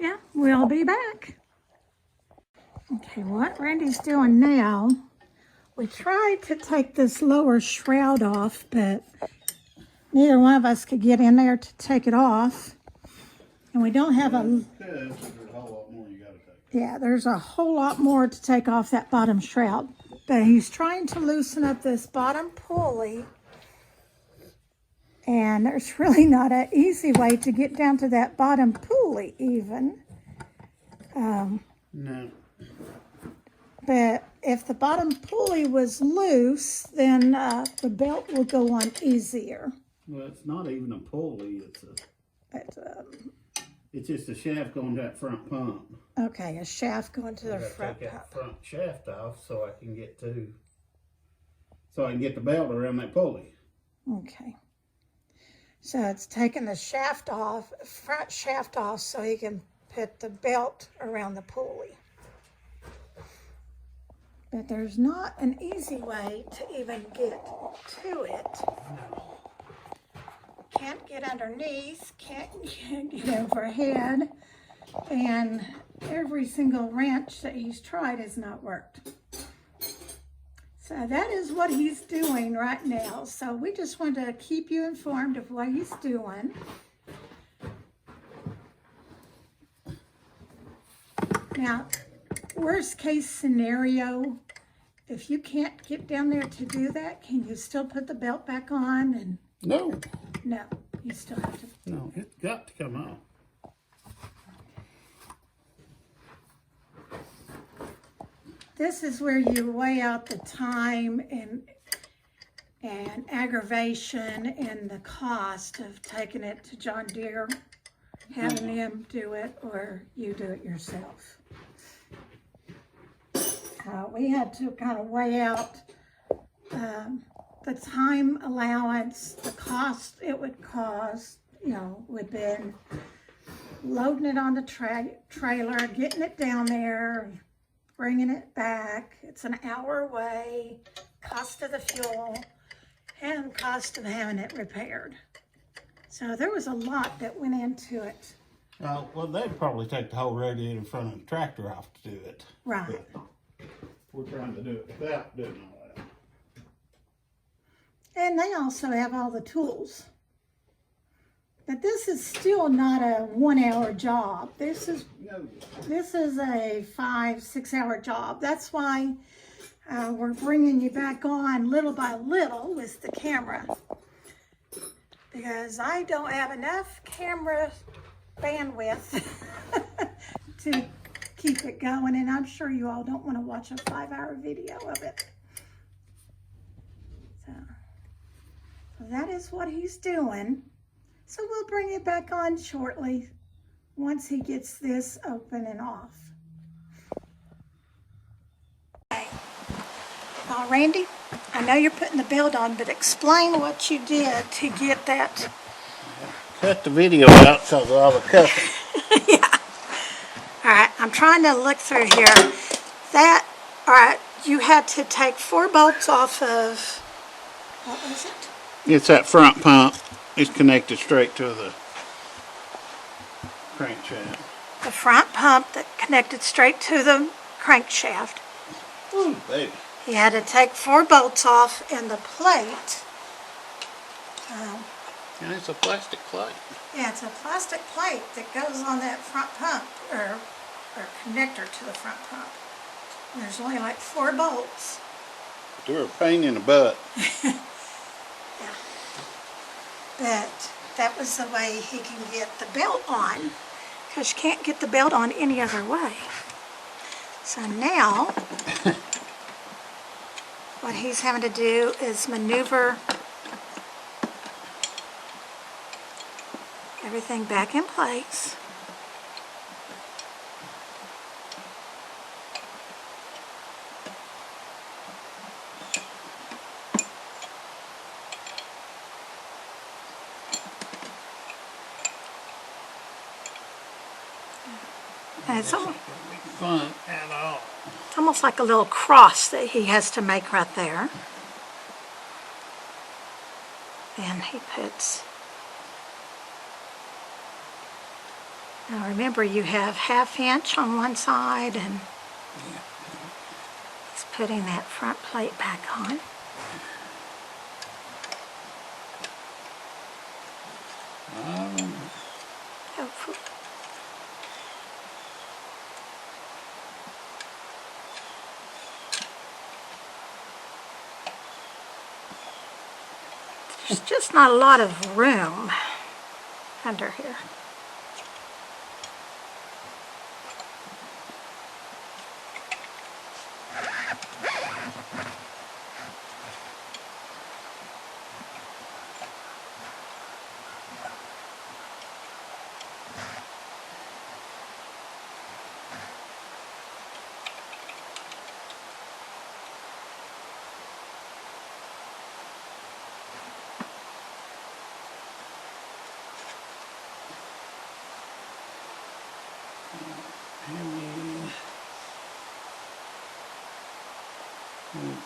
Yeah, we'll be back. Okay, what Randy's doing now, we tried to take this lower shroud off, but neither one of us could get in there to take it off. And we don't have a... There's a whole lot more you got to take. Yeah, there's a whole lot more to take off that bottom shroud. But he's trying to loosen up this bottom pulley. And there's really not an easy way to get down to that bottom pulley even. No. But if the bottom pulley was loose, then the belt would go on easier. Well, it's not even a pulley. But, It's just a shaft going to that front pump. okay, a shaft going to the I gotta front take pump. that front shaft off so I can get the belt around that pulley. Okay. So it's taking the shaft off, front shaft off, so he can put the belt around the pulley. But there's not an easy way to even get to it. No. Can't get underneath, can't get overhead, and every single wrench that he's tried has not worked. So that is what he's doing right now. So we just want to keep you informed of what he's doing. Now, worst case scenario, if you can't get down there to do that, can you still put the belt back on? And No. no, you still have to. No, it's got to come off. This is where you weigh out the time and aggravation and the cost of taking it to John Deere, having them do it or you do it yourself. We had to kind of weigh out the time allowance, the cost it would cost, you know, would been loading it on the trailer, getting it down there, bringing it back. It's an hour away, cost of the fuel, and cost of having it repaired. So there was a lot that went into it. Well, they'd probably take the whole radiator in front of the tractor off to do it. Right. But we're trying to do it without doing all that. And they also have all the tools. But this is still not a 1 hour job. This is a 5-6 hour job. That's why we're bringing you back on little by little with the camera. Because I don't have enough camera bandwidth to keep it going. And I'm sure you all don't want to watch a 5-hour video of it. So that is what he's doing. So we'll bring you back on shortly once he gets this open and off. Okay. Randy, I know you're putting the belt on, but explain what you did to get that. Cut the video out because of all the cussing. Yeah. All right, I'm trying to look through here. All right, you had to take 4 bolts off of, what was it? It's that front pump. It's connected straight to the crankshaft. The front pump that connected straight to the crankshaft. Ooh, baby. He had to take 4 bolts off and the plate. And it's a plastic plate. Yeah, it's a plastic plate that goes on that front pump, or connector to the front pump. And there's only like 4 bolts. They're a pain in the butt. Yeah. But that was the way he can get the belt on, because you can't get the belt on any other way. So now, what he's having to do is maneuver everything back in place. And it's almost, Fun at all. it's almost like a little cross that he has to make right there. And he puts, now remember you have 1/2 inch on one side, and he's putting that front plate back on. Hopefully. There's just not a lot of room under here.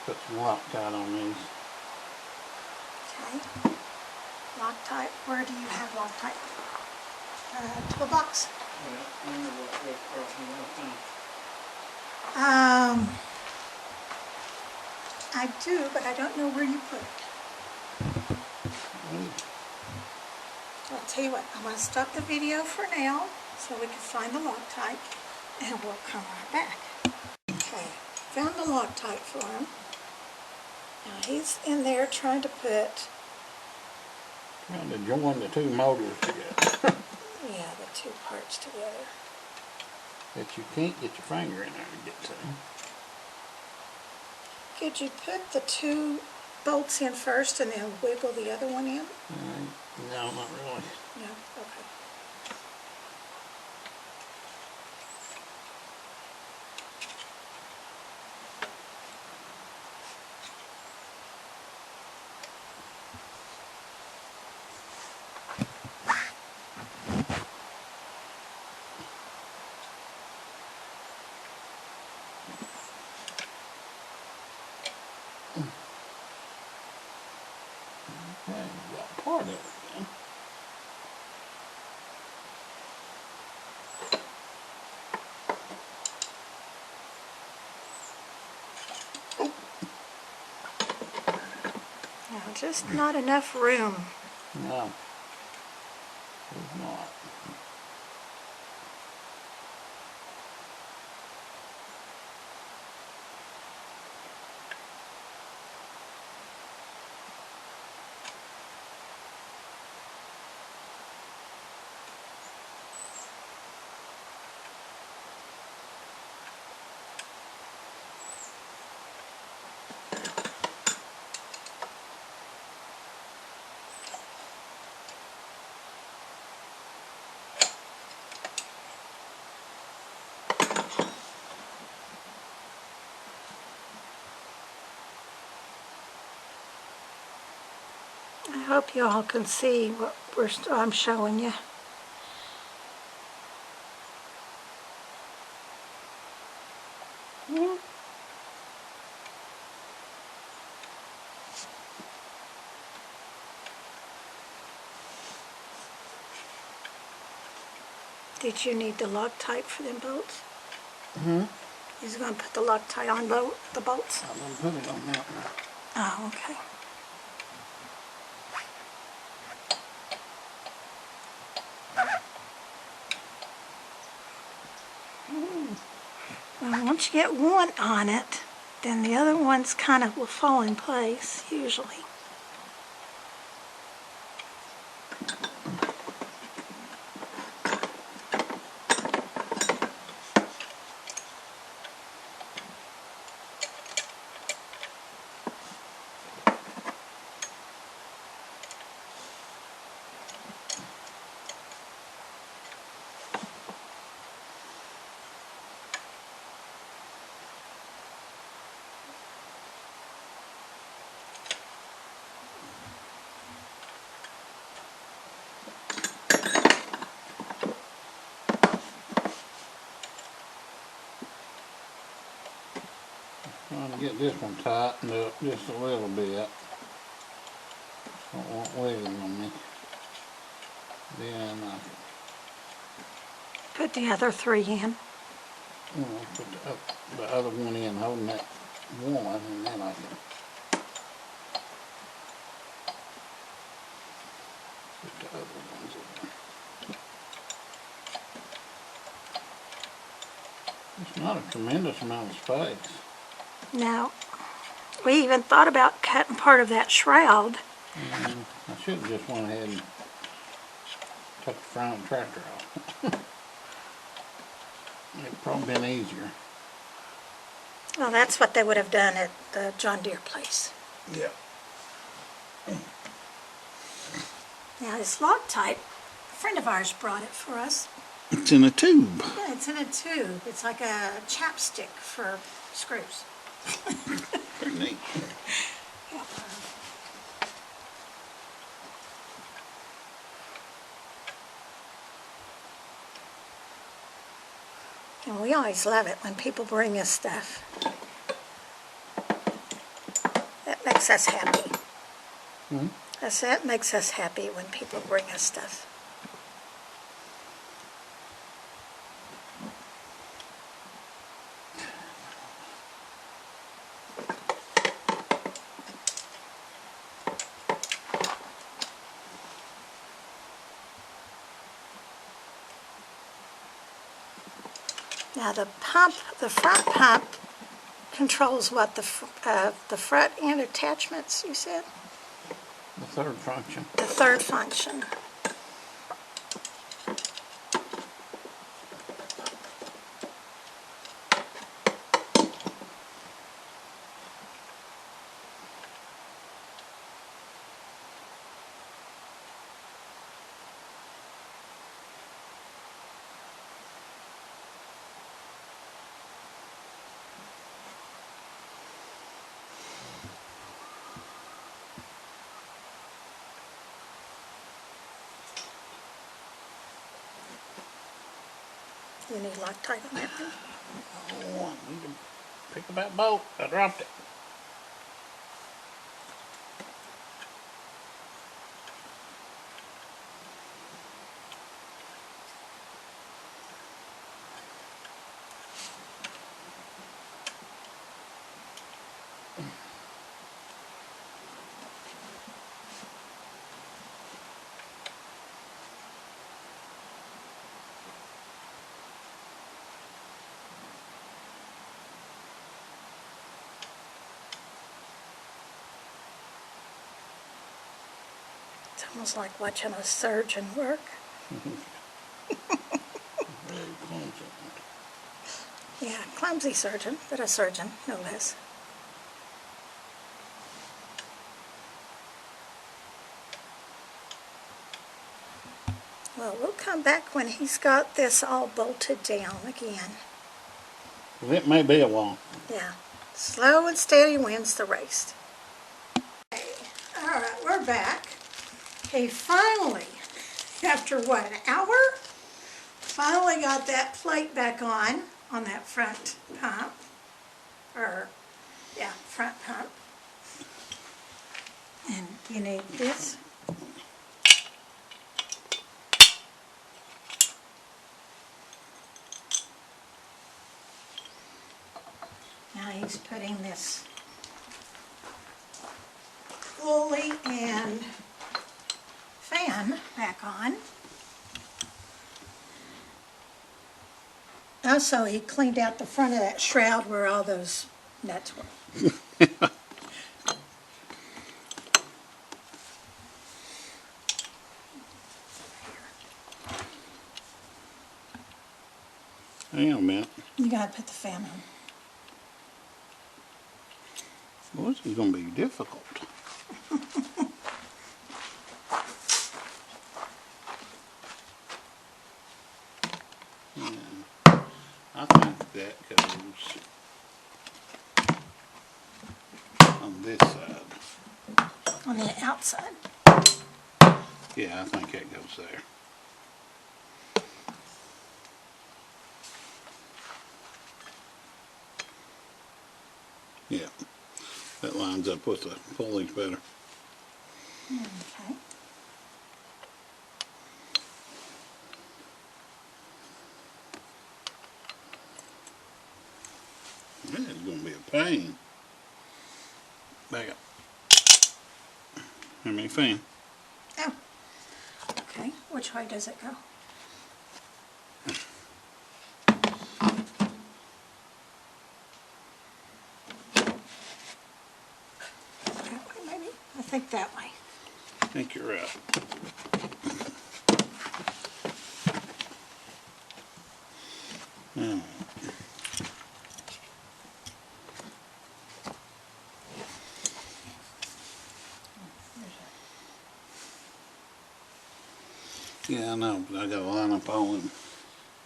Put some Loctite on these. Okay. Loctite, where do you have Loctite? Toolbox? I do, but I don't know where you put it. I'll tell you what, I'm going to stop the video for now so we can find the Loctite, and we'll come right back. Okay, found the Loctite for him. Now he's in there trying to put... Trying to join the 2 motors together. Yeah, the 2 parts together. That you can't get your finger in there to get to. Could you put the 2 bolts in first and then wiggle the other one in? No, not really. No? Okay. Okay, we got part of it then. Now, just not enough room. No, there's not. I hope you all can see what I'm showing you. Did you need the Loctite for them bolts? He's going to put the Loctite on the bolts? I'm going to put it on that now. Oh, okay. Well, once you get one on it, then the other ones kind of will fall in place, usually. Trying to get this one tightened up just a little bit. Don't want wiggling on me. Then I Put the other three in. put the other one in, holding that one, and then I can put the other ones in. It's not a tremendous amount of space. Now, we even thought about cutting part of that shroud. I should have just went ahead and cut the front of the tractor off. It'd probably been easier. Well, that's what they would have done at the John Deere place. Yeah. Now, this Loctite, a friend of ours brought it for us. It's in a tube. Yeah, it's in a tube. It's like a chapstick for screws. Pretty neat. Yeah. And we always love it when people bring us stuff. That makes us happy. That makes us happy when people bring us stuff. Now the pump, the front pump, controls what, the front end attachments, you said? The third function. The third function. You need Loctite on that one? Oh, I need to pick up that bolt. I dropped it. It's almost like watching a surgeon work. Yeah, clumsy surgeon, but a surgeon, no less. Well, we'll come back when he's got this all bolted down again. Well, it may be a while. Yeah, slow and steady wins the race. Okay. All right, we're back. Okay, finally, after what, an hour? Finally got that plate back on that front pump. Yeah, front pump. And you need this. Now he's putting this pulley and fan back on. Also, he cleaned out the front of that shroud where all those nuts were. Hang on a minute. You gotta put the fan on. Well, this is going to be difficult. Yeah, I think that goes on this side. On the outside. Yeah, I think that goes there. Yeah, that lines up with the pulley better. Okay. This is going to be a pain. Back up. How many fan? Oh. Okay, which way does it go? That way, maybe? I think that way. I think you're right. Hmm. Yeah, I know, but I got to line up all of them.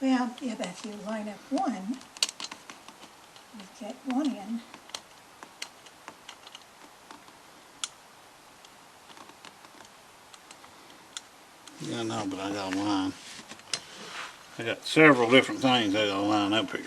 Well, yeah, but if you line up one, you get one in. Yeah, I know, but I got to line. I got several different things I got to line up here.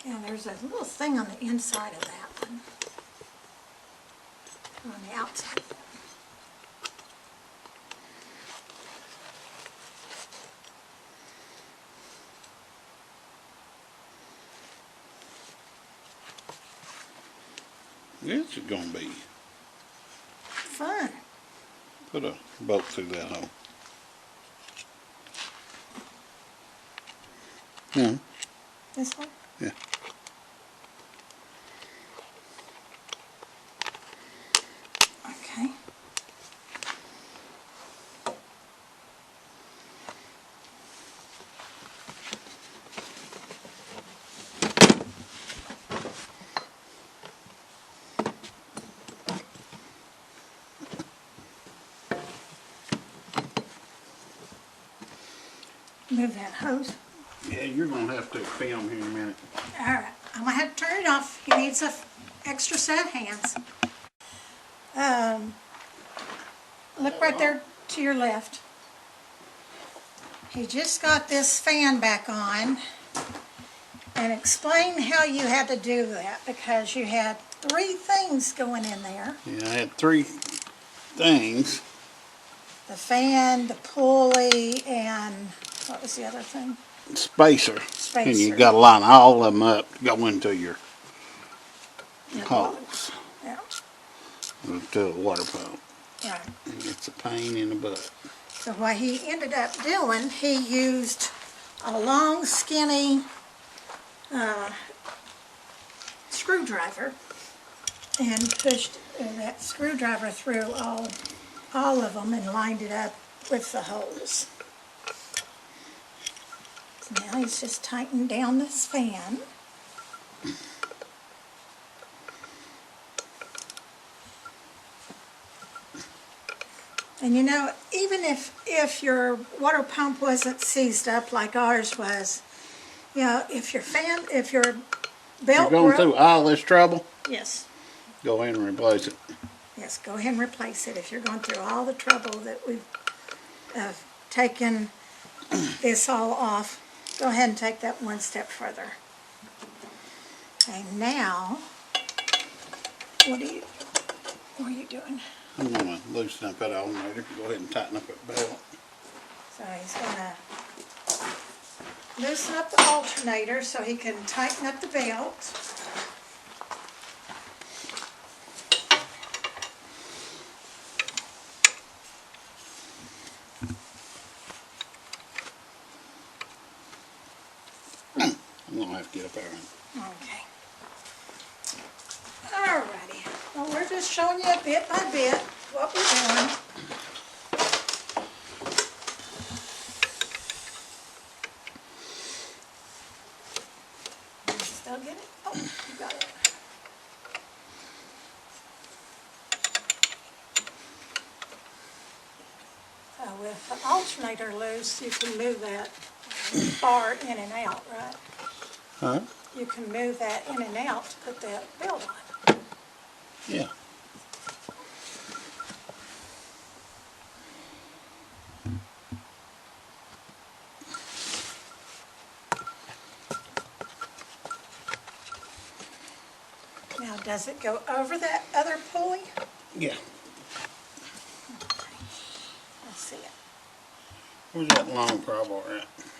And there's a little thing on the inside of that one. On the outside. This is going to be. Fun. Put a bolt through that hole. Yeah. This one? Yeah. Okay. Move that hose. Yeah, you're going to have to film here in a minute. Alright, I'm going to have to turn it off. He needs an extra set of hands. Look right there to your left. He just got this fan back on. And explain how you had to do that, because you had 3 things going in there. Yeah, I had 3 things. The fan, the pulley, and what was the other thing? Spacer. Spacer. And you got to line all of them up to go into your holes. Yeah. to a water pump. Right. And it's a pain in the butt. So what he ended up doing, he used a long, skinny screwdriver and pushed that screwdriver through all of them and lined it up with the holes. So now he's just tightening down this fan. And you know, even if your water pump wasn't seized up like ours was, you know, if your belt You're going through all this trouble, yes, go ahead and replace it. yes, go ahead and replace it. If you're going through all the trouble that we've taken this all off, go ahead and take that one step further. Okay, now, what are you doing? I'm going to loosen up that alternator. Go ahead and tighten up that belt. So he's going to loosen up the alternator so he can tighten up the belt. I'm going to have to get up there. Okay. Alrighty. Well, we're just showing you bit by bit what we're doing. You still get it? Oh, you got it. So with the alternator loose, you can move that bar in and out, right? Huh? You can move that in and out to put that belt on. Yeah. Now, does it go over that other pulley? Yeah. Okay. Let's see it. Where's that long probe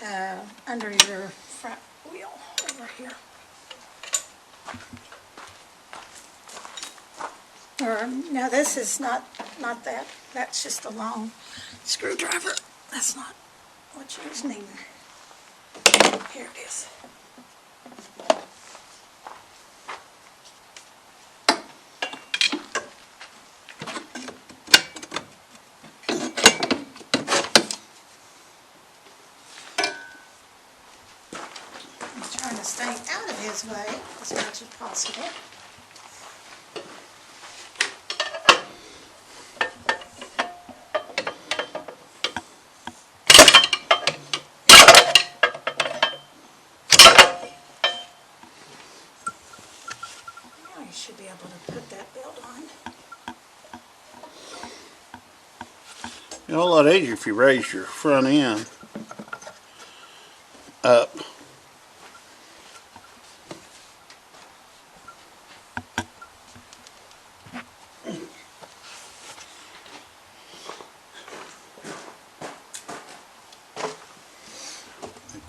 at? Under your front wheel over here. Or, no, this is not that. That's just a long screwdriver. That's not what you was needing. Here it is. I'm trying to stay out of his way as much as possible. Now you should be able to put that belt on. You know, a lot easier if you raise your front end up.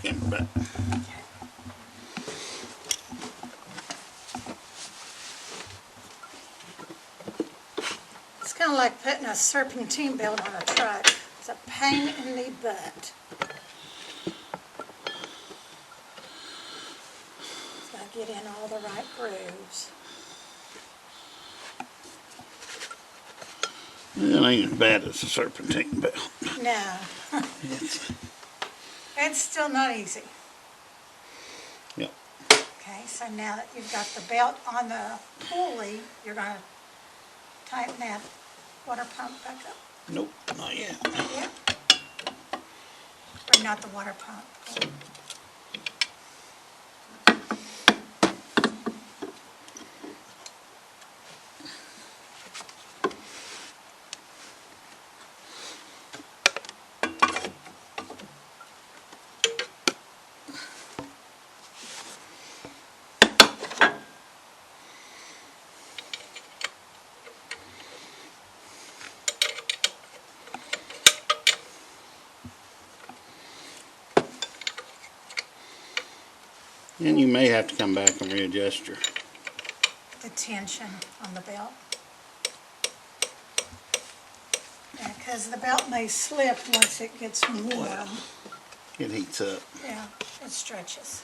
Camera back. It's kind of like putting a serpentine belt on a truck. It's a pain in the butt. So I get in all the right grooves. It ain't as bad as a serpentine belt. No, It's, it's still not easy. yep. Okay, so now that you've got the belt on the pulley, you're going to tighten that water pump back up. Nope, not yet. Yeah? Or not the water pump. And you may have to come back and readjust your. The tension on the belt. because the belt may slip once it gets warm. It heats up. Yeah, it stretches.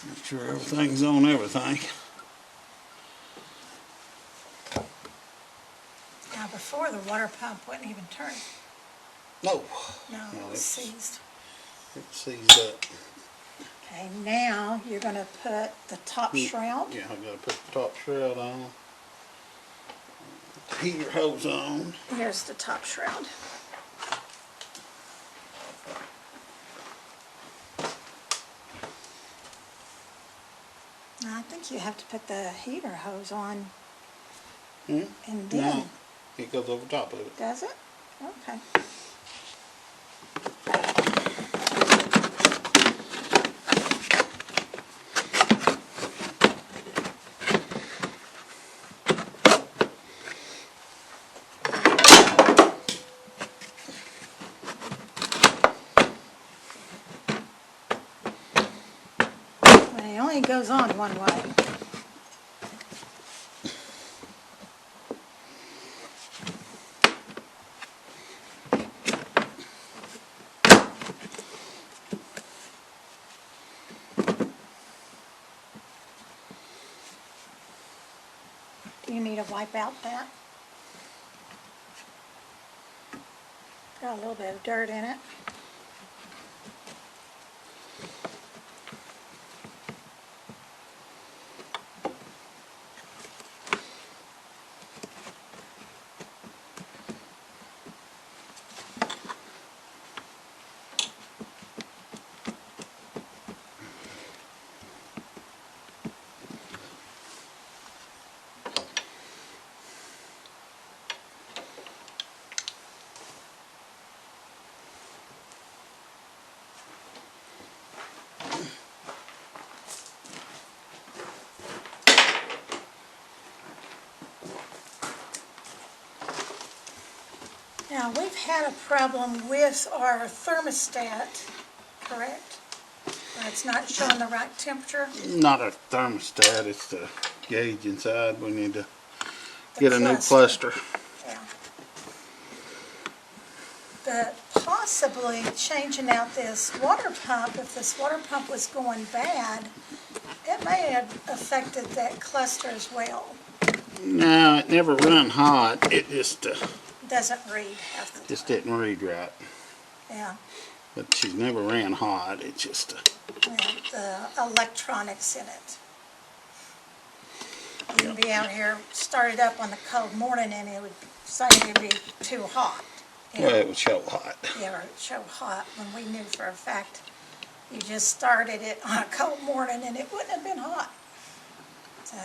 Make sure everything's on everything. Now before, the water pump wouldn't even turn. No. No, it was seized. It's seized up. Okay, now you're going to put the top shroud. Yeah, I've got to put the top shroud on. Heater hose on. Here's the top shroud. Now I think you have to put the heater hose on and then... No, it goes over top of it. Does it? Okay. It only goes on one way. Do you need to wipe out that? Got a little bit of dirt in it. Now, we've had a problem with our thermostat, correct? Where it's not showing the right temperature. Not a thermostat, it's the gauge inside. We need to get a new cluster. Yeah. But possibly changing out this water pump, if this water pump was going bad, it may have affected that cluster as well. No, it never run hot. It just Doesn't read half the time. just didn't read right. Yeah. But she's never ran hot. It's just The electronics in it. You can be out here, start it up on the cold morning, and it would say it'd be too hot. well, it would show hot. Yeah, or it'd show hot, when we knew for a fact you just started it on a cold morning and it wouldn't have been hot. So,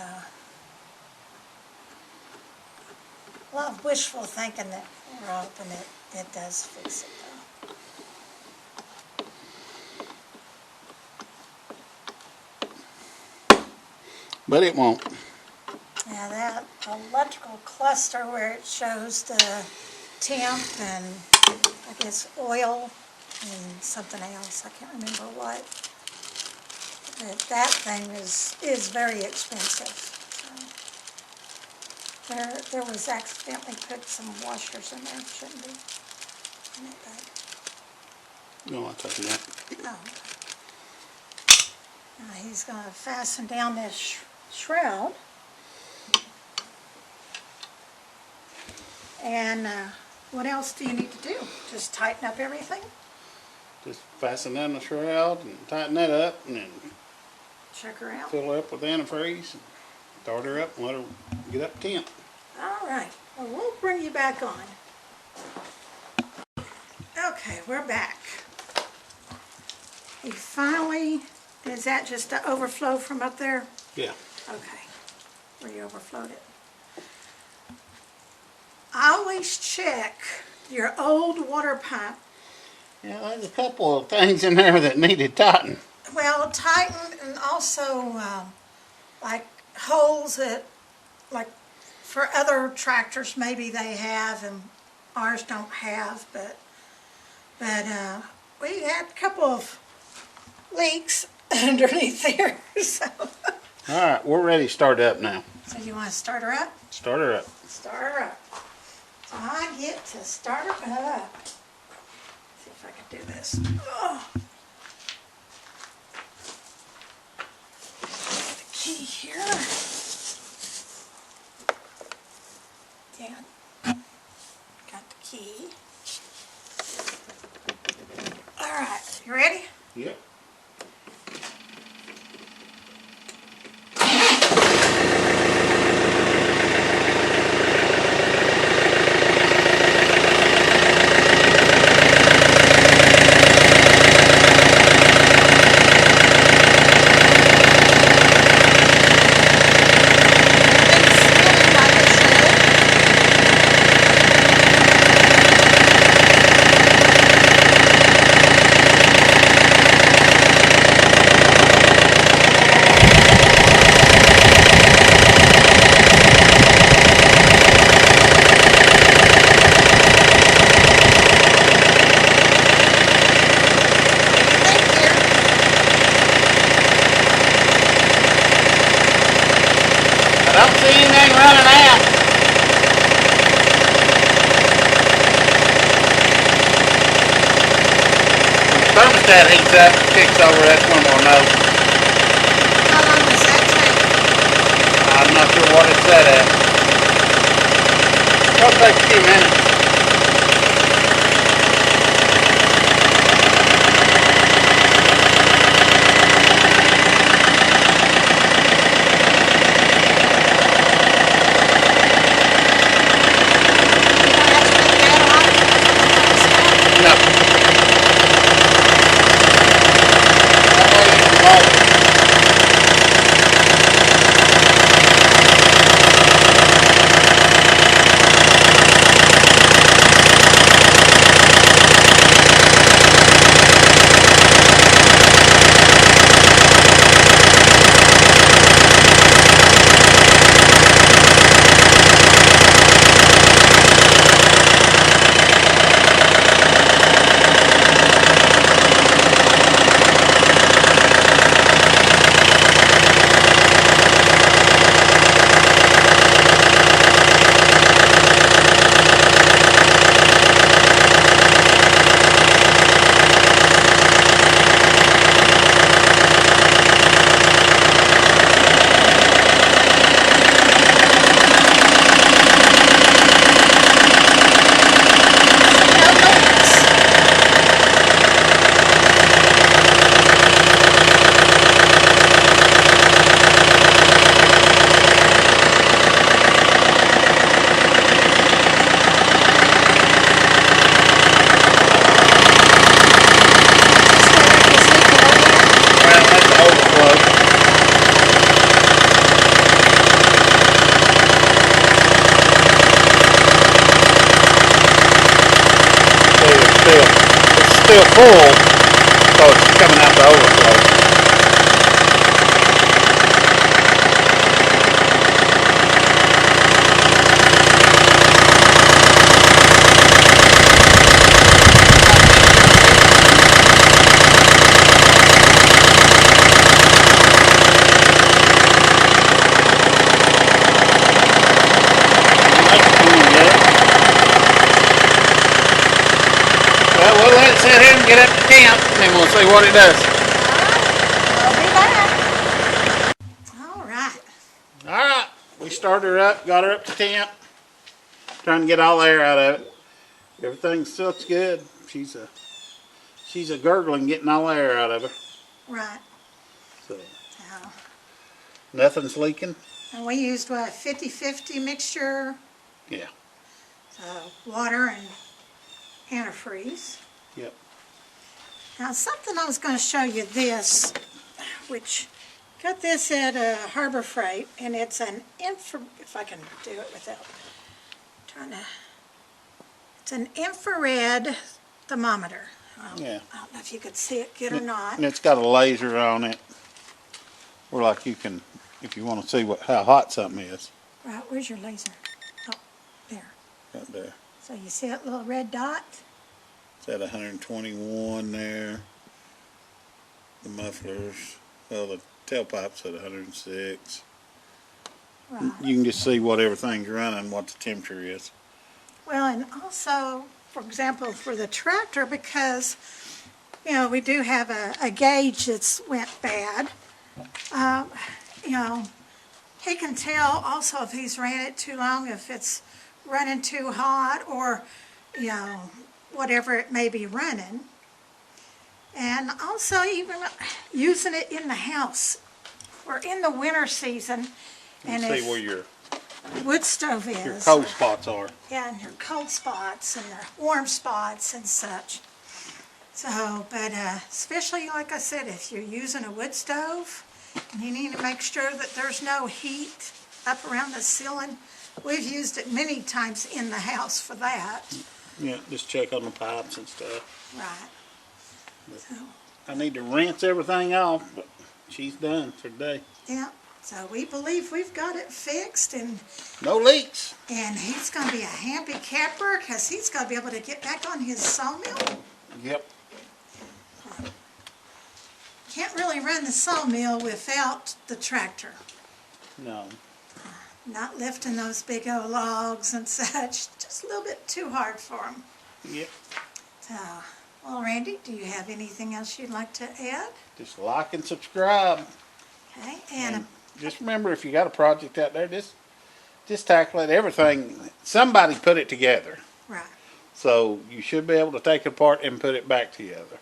a lot of wishful thinking that we're hoping it does fix it though. But it won't. Now that electrical cluster where it shows the temp and I guess oil and something else, I can't remember what. But that thing is very expensive. So there was accidentally put some washers in there, shouldn't be. In that bag. No, I'll take that. Oh. Now he's going to fasten down this shroud. And what else do you need to do? Just tighten up everything? Just fasten down the shroud and tighten that up and then Check her out. fill her up with antifreeze and start her up and let her get up temp. All right. Well, we'll bring you back on. Okay, we're back. He finally, is that just an overflow from up there? Yeah. Okay, where you overflowed it. I always check your old water pump. Yeah, there's a couple of things in there that needed tighten. Well, tighten and also like holes that, like for other tractors maybe they have and ours don't have, but we had a couple of leaks underneath there. So. All right, we're ready to start up now. So you want to start her up? Start her up. Start her up. So I get to start up. Let's see if I can do this. Oh. The key here. Yeah. Got the key. All right, you ready? Yep. I don't see anything running out. When the thermostat heats up and kicks over, that's when we'll know. How long does that take? I'm not sure what it's set at. It'll take a few minutes. No. Still full, so it's coming out the overflow. Well, we'll let it sit here and get up to camp, and then we'll see what it does. I'll be back. All right. Alright, we started her up, got her up to temp. Trying to get all the air out of it. Everything looks good. She's a gurgling, getting all the air out of her. Right. So Now, nothing's leaking. and we used what, 50-50 mixture? Yeah. So water and antifreeze. Yep. Now something I was going to show you this, which got this at Harbor Freight, and it's an if I can do it without trying to. It's an infrared thermometer. Yeah. I don't know if you could see it good or not. And it's got a laser on it, where like you can, if you want to see how hot something is. Right, where's your laser? Oh, there. Right there. So you see that little red dot? It's at 121 there. The mufflers, well, the tailpipe's at 106. Right. You can just see what everything's running, what the temperature is. Well, and also, for example, for the tractor, because, you know, we do have a gauge that's went bad. You know, he can tell also if he's ran it too long, if it's running too hot, or, you know, whatever it may be running. And also even using it in the house. We're in the winter season, and See if where your wood stove is. your cold spots are. Yeah, and your cold spots and your warm spots and such. So, but especially like I said, if you're using a wood stove, you need to make sure that there's no heat up around the ceiling. We've used it many times in the house for that. Yeah, just check on the pipes and stuff. Right. So, I need to rinse everything off, but she's done for today. yeah. So we believe we've got it fixed, and No leaks. he's going to be a happy camper because he's going to be able to get back on his sawmill. Yep. Can't really run the sawmill without the tractor. No. Not lifting those big old logs and such. Just a little bit too hard for him. Yep. So, well, Randy, do you have anything else you'd like to add? Just like and subscribe. Okay, and Just remember, if you got a project out there, just tackle it. Everything, somebody put it together. right. So you should be able to take it apart and put it back together.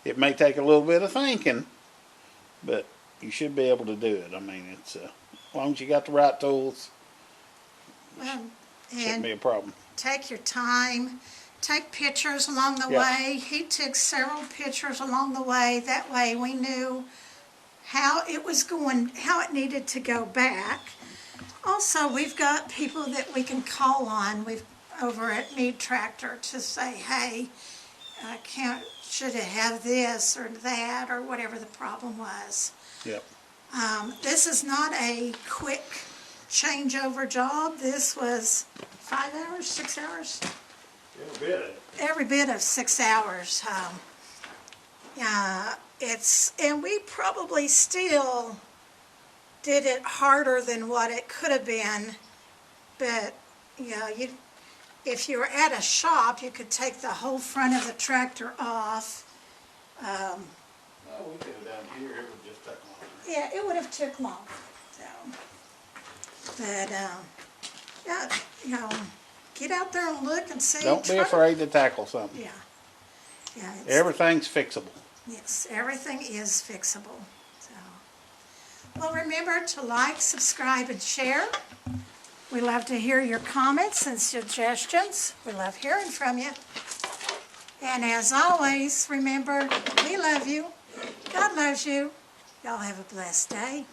It may take a little bit of thinking, but you should be able to do it. I mean, it's as long as you got the right tools, Well, shouldn't be and a problem. take your time. Take pictures along the Yeah. way. He took several pictures along the way. That way we knew how it was going, how it needed to go back. Also, we've got people that we can call on. We've over at Need Tractor to say, hey, should it have this or that or whatever the problem was. Yep. This is not a quick changeover job. This was 5 hours, 6 hours? Every bit of 6 hours. And we probably still did it harder than what it could have been, but you know, if you were at a shop, you could take the whole front of the tractor off. Oh, we could have done here. It would just take longer. Yeah, it would have took longer. So, but yeah, you know, get out there and look and see. Don't be afraid to tackle something. Yeah, yeah. Everything's fixable. Yes, everything is fixable. So, well, remember to like, subscribe, and share. We love to hear your comments and suggestions. We love hearing from you. And as always, remember, we love you. God loves you. Y'all have a blessed day.